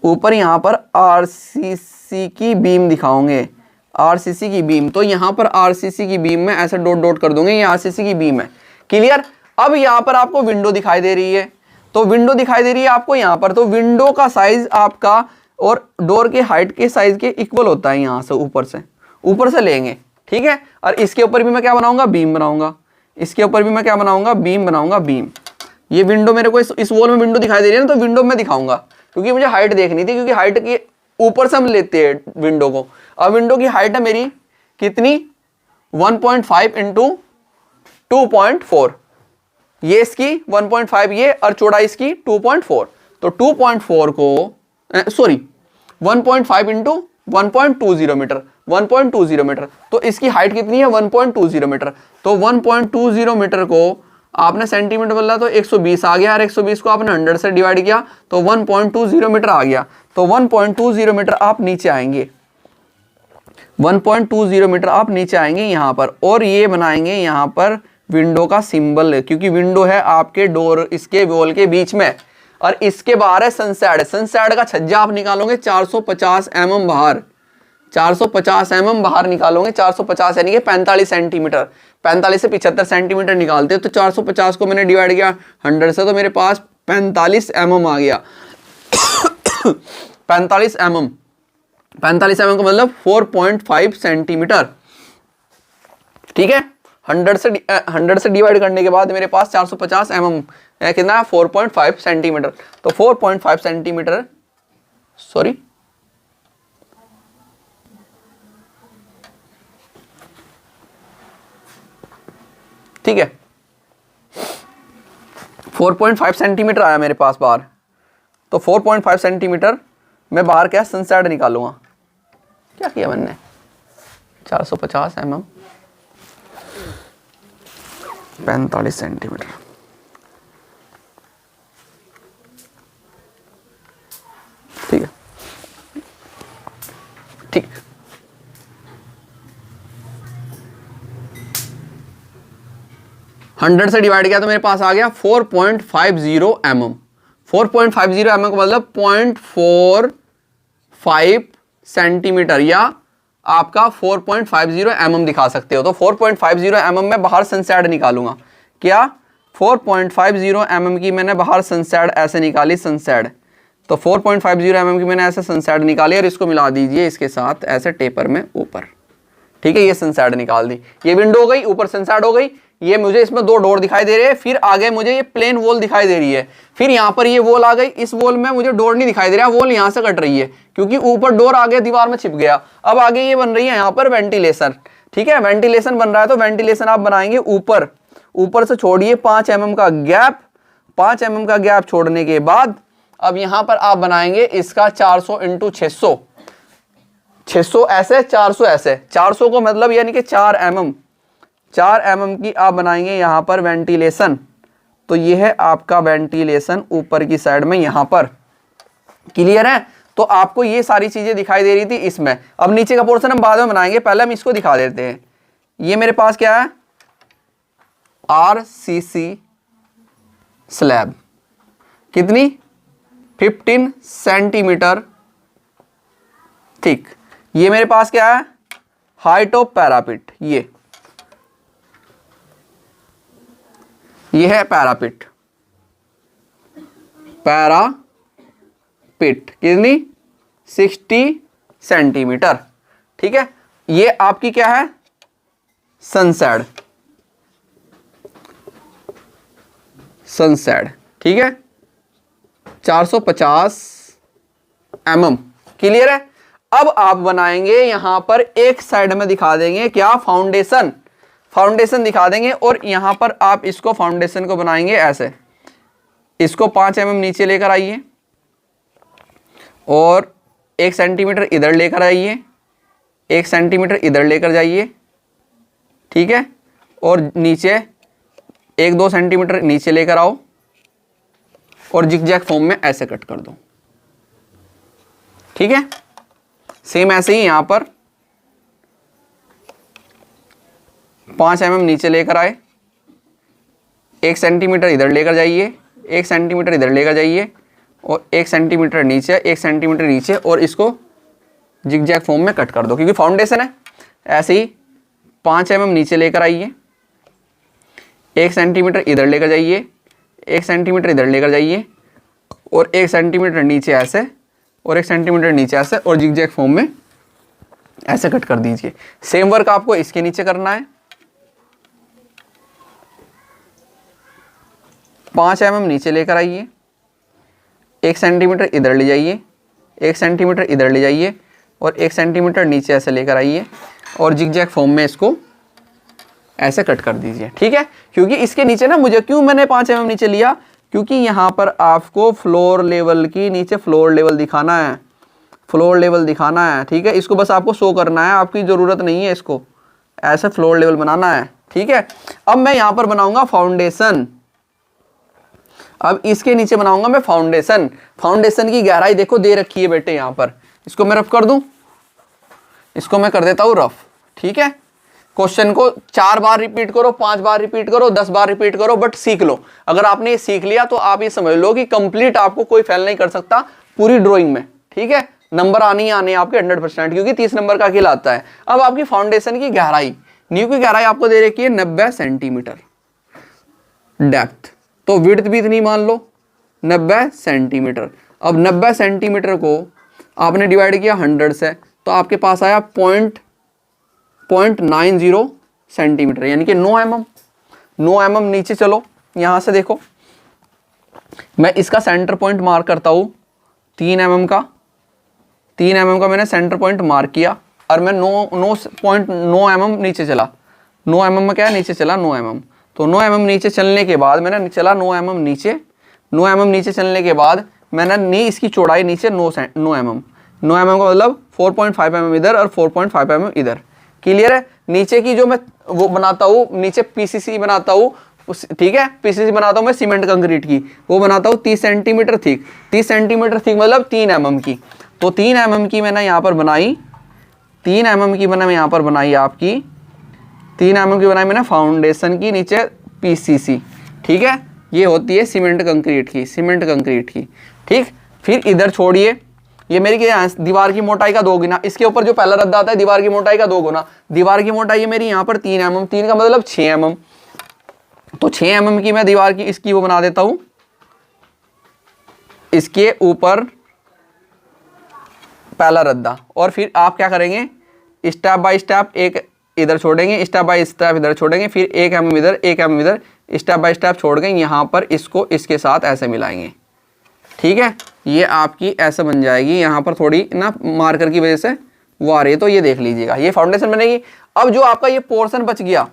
ऊपर यहाँ पर आरसीसी की बीम दिखाओगे, आरसीसी की बीम। तो यहाँ पर आरसीसी की बीम में ऐसे डॉट डॉट कर दोगे, ये आरसीसी की बीम है, क्लियर। अब यहाँ पर आपको विंडो दिखाई दे रही है, तो विंडो दिखाई दे रही है आपको यहाँ पर, तो विंडो का साइज आपका और डोर के हाइट के साइज के इक्वल होता है, यहाँ से ऊपर से लेंगे। ठीक है, और इसके ऊपर भी मैं क्या बनाऊंगा, बीम बनाऊंगा, इसके ऊपर भी मैं क्या बनाऊंगा, बीम बनाऊंगा, बीम। ये विंडो मेरे को इस वॉल में विंडो दिखाई दे रही है ना, तो विंडो में दिखाऊंगा, क्योंकि मुझे हाइट देखनी थी, क्योंकि हाइट के ऊपर से हम लेते हैं विंडो को। अब विंडो की हाइट है मेरी कितनी, 1.5 इंटू 2.4, ये इसकी 1.5 ये, और चौड़ाई इसकी 2.4, तो 2.4 को सॉरी 1.5 इंटू 1.20 मीटर, 1.20 मीटर, तो इसकी हाइट कितनी है 1.20 मीटर। तो 1.20 मीटर को आपने सेंटीमीटर बोला तो 120 आ गया, और 120 को आपने 100 से डिवाइड किया तो 1.20 मीटर आ गया। तो 1.20 मीटर आप नीचे आएंगे, 1.20 मीटर आप नीचे आएंगे यहाँ पर, और ये बनाएंगे यहाँ पर विंडो का सिंबल, क्योंकि विंडो है आपके डोर इसके वॉल के बीच में, और इसके बाहर है सनसाइड। सनसाइड का छज्जा आप निकालोगे 450 mm बाहर, 450 mm बाहर निकालोगे, 450 यानी कि 45 सेंटीमीटर, 45 से 75 सेंटीमीटर निकालते हो तो 450 को मैंने डिवाइड किया 100 से, तो मेरे पास 45 mm आ गया। 45 mm, 45 mm का मतलब 4.5 सेंटीमीटर। ठीक है, 100 से डिवाइड करने के बाद मेरे पास 450 mm है, कितना है 4.5 सेंटीमीटर। तो 4.5 सेंटीमीटर, सॉरी ठीक है, 4.5 सेंटीमीटर आया मेरे पास बाहर। तो 4.5 सेंटीमीटर मैं बाहर क्या सनसाइड निकालूंगा। क्या किया मैंने, 450 mm 45 सेंटीमीटर, ठीक है, ठीक। हंड्रेड से डिवाइड किया तो मेरे पास आ गया 4.50 mm। 4.50 mm का मतलब 0.45 सेंटीमीटर, या आपका 4.50 mm दिखा सकते हो। तो 4.50 mm में बाहर सनसाइड निकालूंगा। क्या 4.50 mm की मैंने बाहर सनसाइड ऐसे निकाली, सनसाइड। तो 4.50 mm की मैंने ऐसे सनसाइड निकाली, और इसको मिला दीजिए इसके साथ ऐसे टेपर में ऊपर। ठीक है, ये सनसाइड निकाल दी, ये विंडो हो गई, ऊपर सनसाइड हो गई। ये मुझे इसमें दो डोर दिखाई दे रहे हैं, फिर आगे मुझे ये प्लेन वॉल दिखाई दे रही है, फिर यहाँ पर ये वॉल आ गई। इस वॉल में मुझे डोर नहीं दिखाई दे रहा, वॉल यहाँ से कट रही है क्योंकि ऊपर डोर आगे दीवार में छिप गया। अब आगे ये बन रही है यहाँ पर वेंटिलेशन। ठीक है, वेंटिलेशन बन रहा है, तो वेंटिलेशन आप बनाएंगे ऊपर। ऊपर से छोड़िए 5 mm का गैप, 5 mm का गैप छोड़ने के बाद अब यहाँ पर आप बनाएंगे इसका 400 × 600, 600 ऐसे, 400 ऐसे। 400 को मतलब यानी कि 4 mm, 4 mm की आप बनाएंगे यहाँ पर वेंटिलेशन। तो ये है आपका वेंटिलेशन ऊपर की साइड में यहाँ पर। क्लियर है? तो आपको ये सारी चीजें दिखाई दे रही थी इसमें। अब नीचे का पोर्शन हम बाद में बनाएंगे, पहले हम इसको दिखा देते हैं। ये मेरे पास क्या है, RCC स्लैब, कितनी 15 सेंटीमीटर थिक। ये मेरे पास क्या है, हाइट ऑफ पैरापिट, ये है पैरापिट, पैरापिट कितनी 60 सेंटीमीटर। ठीक है, ये आपकी क्या है, सनसाइड, सनसाइड। ठीक है, 450 mm। क्लियर है? अब आप बनाएंगे यहां पर एक साइड में दिखा देंगे क्या, फाउंडेशन, फाउंडेशन दिखा देंगे। और यहां पर आप इसको फाउंडेशन को बनाएंगे ऐसे, इसको 5 mm नीचे लेकर आइए और 1 सेंटीमीटर इधर लेकर आइए, 1 सेंटीमीटर इधर लेकर जाइए। ठीक है, और नीचे 1-2 सेंटीमीटर नीचे लेकर आओ और जिगजैग फॉर्म में ऐसे कट कर दो। ठीक है, सेम ऐसे ही यहां पर 5 mm नीचे लेकर आए, 1 सेंटीमीटर इधर लेकर जाइए, 1 सेंटीमीटर इधर लेकर जाइए और 1 सेंटीमीटर नीचे, 1 सेंटीमीटर नीचे, और इसको जिगजैग फॉर्म में कट कर दो क्योंकि फाउंडेशन है। ऐसे ही 5 mm नीचे लेकर आइए, 1 सेंटीमीटर इधर लेकर जाइए, 1 सेंटीमीटर इधर लेकर जाइए और 1 सेंटीमीटर नीचे ऐसे और 1 सेंटीमीटर नीचे ऐसे, और जिगजैग फॉर्म में ऐसे कट कर दीजिए। सेम वर्क आपको इसके नीचे करना है। 5 mm नीचे लेकर आइए, 1 सेंटीमीटर इधर ले जाइए, 1 सेंटीमीटर इधर ले जाइए और 1 सेंटीमीटर नीचे ऐसे लेकर आइए और जिगजैग फॉर्म में इसको ऐसे कट कर दीजिए। ठीक है, क्योंकि इसके नीचे ना मुझे क्यों मैंने 5 mm नीचे लिया, क्योंकि यहाँ पर आपको फ्लोर लेवल की नीचे फ्लोर लेवल दिखाना है, फ्लोर लेवल दिखाना है। ठीक है, इसको बस आपको शो करना है, आपकी ज़रूरत नहीं है इसको ऐसे फ्लोर लेवल बनाना है। ठीक है, अब मैं यहाँ पर बनाऊंगा फाउंडेशन। अब इसके नीचे बनाऊंगा मैं फाउंडेशन। फाउंडेशन की गहराई देखो दे रखी है बेटे यहाँ पर, इसको मैं रफ कर दूं, इसको मैं कर देता हूँ रफ। ठीक है, क्वेश्चन को 4 बार रिपीट करो, 5 बार रिपीट करो, 10 बार रिपीट करो, बट सीख लो। अगर आपने ये सीख लिया तो आप ये समझ लो कि कंप्लीट आपको कोई फेल नहीं कर सकता पूरी ड्राइंग में। ठीक है, नंबर आने ही आने आपके 100%, क्योंकि 30 नंबर का खेल आता है। अब आपकी फाउंडेशन की गहराई, नींव की गहराई आपको दे रखी है 90 सेंटीमीटर डेप्थ, तो विड्थ भी इतनी मान लो 90 सेंटीमीटर। अब 90 सेंटीमीटर को आपने डिवाइड किया 100 से, तो आपके पास आया 0.90 सेंटीमीटर, यानी कि 9 mm। 9 mm नीचे चलो, यहां से देखो, मैं इसका सेंटर पॉइंट मार्क करता हूं 3 mm का। 3 mm का मैंने सेंटर पॉइंट मार्क किया और मैं 9.9 mm नीचे चला। 9 mm में क्या है, नीचे चला 9 mm। तो 9 mm नीचे चलने के बाद मैंने चला 9 mm नीचे। 9 mm नीचे चलने के बाद मैंने नी इसकी चौड़ाई नीचे 9 mm। 9 mm का मतलब 4.5 mm इधर और 4.5 mm इधर। क्लियर है। नीचे की जो मैं वो बनाता हूँ, नीचे पीसीसी बनाता हूँ, ठीक है, पीसीसी बनाता हूँ मैं सीमेंट कंक्रीट की, वो बनाता हूँ 30 सेंटीमीटर थिक। 30 सेंटीमीटर थिक मतलब 3 mm की। तो 3 mm की मैंने यहाँ पर बनाई, 3 mm की मैंने यहाँ पर बनाई आपकी, 3 mm की बनाई मैंने फाउंडेशन की, नीचे पीसीसी। ठीक है, ये होती है सीमेंट कंक्रीट की, सीमेंट कंक्रीट की। ठीक, फिर इधर छोड़िए, ये मेरी दीवार की मोटाई का 2 गुना, इसके ऊपर जो पहला रद्द आता है दीवार की मोटाई का 2 गुना। दीवार की मोटाई है मेरी यहाँ पर 3 mm, 3 का मतलब 6 mm। तो 6 mm की मैं दीवार की इसकी वो बना देता हूं, इसके ऊपर पहला रद्दा। और फिर आप क्या करेंगे, स्टेप बाय स्टेप एक इधर छोड़ेंगे, स्टेप बाय स्टेप इधर छोड़ेंगे, फिर 1 mm इधर, 1 mm इधर, स्टेप बाय स्टेप छोड़ के यहाँ पर इसको इसके साथ ऐसे मिलाएंगे। ठीक है, ये आपकी ऐसे बन जाएगी। यहाँ पर थोड़ी ना मार्कर की वजह से वो आ रही है, तो ये देख लीजिएगा, ये फाउंडेशन बनेगी। अब जो आपका ये पोर्शन बच गया,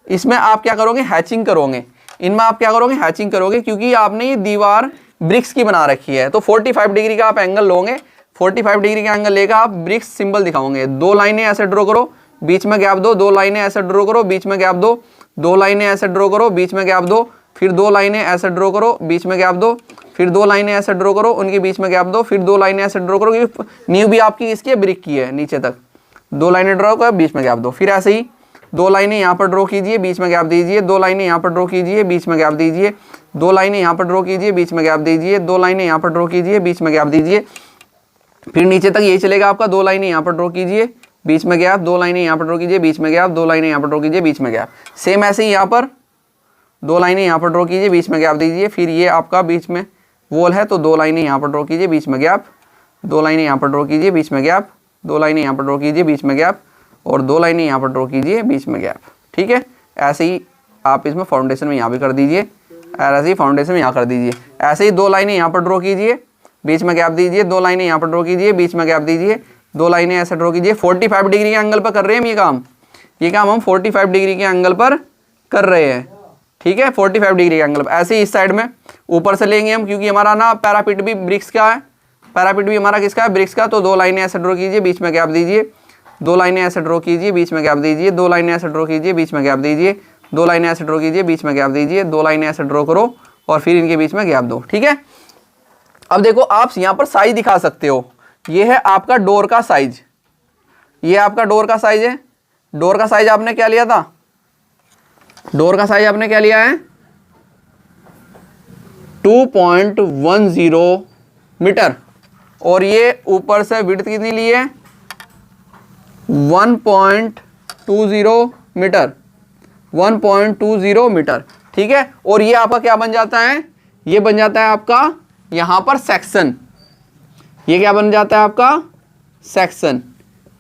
इसमें आप क्या करोगे, हैचिंग करोगे। इनमें आप क्या करोगे, हैचिंग करोगे, क्योंकि आपने ये दीवार ब्रिक्स की बना रखी है। तो 45 डिग्री का आप एंगल लोगे, 45 डिग्री का एंगल लेकर आप ब्रिक्स सिंबल दिखाओगे। 2 लाइनें ऐसे ड्रॉ करो, बीच में गैप दो, 2 लाइनें ऐसे ड्रॉ करो, बीच में गैप दो, 2 लाइनें ऐसे ड्रॉ करो, बीच में गैप दो, फिर 2 लाइनें ऐसे ड्रॉ करो, बीच में गैप दो, फिर 2 लाइनें ऐसे ड्रॉ करो, उनके बीच में गैप दो, फिर 2 लाइनें ऐसे ड्रॉ करो, क्योंकि नींव भी आपकी इसकी है, ब्रिक की है, नीचे तक 2 लाइनें ड्रॉ करो, बीच में गैप दो। फिर ऐसे ही 2 लाइनें यहाँ पर ड्रॉ कीजिए, बीच में गैप दीजिए, 2 लाइनें यहाँ पर ड्रॉ कीजिए, बीच में गैप दीजिए, 2 लाइनें यहाँ पर ड्रॉ कीजिए, बीच में गैप दीजिए, 2 लाइनें यहाँ पर ड्रॉ कीजिए, बीच में गैप दीजिए। फिर नीचे तक यही चलेगा आपका, 2 लाइनें यहाँ पर ड्रॉ कीजिए, बीच में गैप, 2 लाइनें यहाँ पर ड्रॉ कीजिए, बीच में गैप, 2 लाइनें यहाँ पर ड्रॉ कीजिए, बीच में गैप। सेम ऐसे ही यहाँ पर 2 लाइनें यहाँ पर ड्रॉ कीजिए, बीच में गैप दीजिए। फिर ये आपका बीच में वॉल है, तो 2 लाइनें यहाँ पर ड्रॉ कीजिए, बीच में गैप, 2 लाइनें यहाँ पर ड्रॉ कीजिए, बीच में गैप, 2 लाइनें यहाँ पर ड्रॉ कीजिए, बीच में गैप, और 2 लाइनें यहाँ पर ड्रॉ कीजिए, बीच में गैप। ठीक है, ऐसे ही आप इसमें फाउंडेशन में यहाँ भी कर दीजिए, ऐसे ही फाउंडेशन में यहाँ कर दीजिए। ऐसे ही 2 लाइनें यहाँ पर ड्रॉ कीजिए, बीच में गैप दीजिए, 2 लाइनें यहाँ पर ड्रॉ कीजिए, बीच में गैप दीजिए, 2 लाइनें ऐसे ड्रॉ कीजिए। 45 डिग्री के एंगल पर कर रहे हैं हम ये काम हम 45 डिग्री के एंगल पर कर रहे हैं। ठीक है, 45 डिग्री के एंगल पर। ऐसे ही इस साइड में ऊपर से लेंगे हम, क्योंकि हमारा ना पैरापिट भी ब्रिक्स का है, पैरापिट भी हमारा किसका है, ब्रिक्स का। तो 2 लाइनें ऐसे ड्रॉ कीजिए, बीच में गैप दीजिए, 2 लाइनें ऐसे ड्रॉ कीजिए, बीच में गैप दीजिए, 2 लाइनें ऐसे ड्रॉ कीजिए, बीच में गैप दीजिए, 2 लाइनें ऐसे ड्रॉ कीजिए, बीच में गैप दीजिए, 2 लाइनें ऐसे ड्रॉ करो और फिर इनके बीच में गैप दो। ठीक है, अब देखो आप यहाँ पर साइज दिखा सकते हो। ये है आपका डोर का साइज, ये आपका डोर का साइज है। डोर का साइज आपने क्या लिया था, डोर का साइज आपने क्या लिया है, 2.10 मीटर। और ये ऊपर से विड्थ कितनी ली है, 1.20 मीटर, 1.20 मीटर। ठीक है, और ये आपका क्या बन जाता है, ये बन जाता है आपका यहां पर सेक्शन। ये क्या बन जाता है आपका, सेक्शन।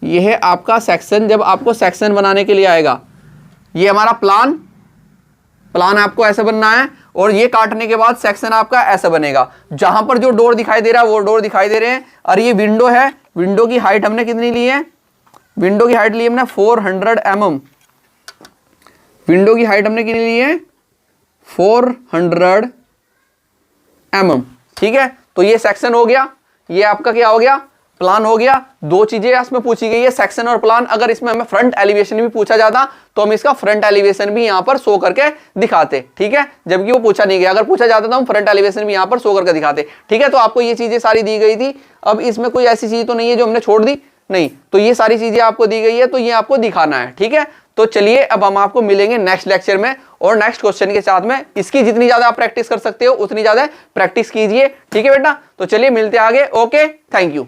ये है आपका सेक्शन। जब आपको सेक्शन बनाने के लिए आएगा, ये हमारा प्लान आपको ऐसे बनना है, और ये काटने के बाद सेक्शन आपका ऐसा बनेगा। जहां पर जो डोर दिखाई दे रहा है वो डोर दिखाई दे रहे हैं। और ये विंडो है, विंडो की हाइट हमने कितनी ली है, विंडो की हाइट ली हमने 400 mm। विंडो की हाइट हमने कितनी ली है, 400 mm। ठीक है, तो ये सेक्शन हो गया, ये आपका क्या हो गया, प्लान हो गया। 2 चीजें इसमें पूछी गई है, सेक्शन और प्लान। अगर इसमें हमें फ्रंट एलिवेशन भी पूछा जाता तो हम इसका फ्रंट एलिवेशन भी यहां पर शो करके दिखाते। ठीक है, जबकि वो पूछा नहीं गया। अगर पूछा जाता तो हम फ्रंट एलिवेशन भी यहां पर शो करके दिखाते। ठीक है, तो आपको ये चीजें सारी दी गई थी। अब इसमें कोई ऐसी चीज तो नहीं है जो हमने छोड़ दी, नहीं, तो ये सारी चीजें आपको दी गई है, तो ये आपको दिखाना है, ठीक है। तो चलिए अब हम आपको मिलेंगे नेक्स्ट लेक्चर में और नेक्स्ट क्वेश्चन के साथ में। इसकी जितनी ज्यादा आप प्रैक्टिस कर सकते हो उतनी ज्यादा प्रैक्टिस कीजिए, ठीक है बेटा। तो चलिए मिलते हैं आगे, ओके, थैंक यू।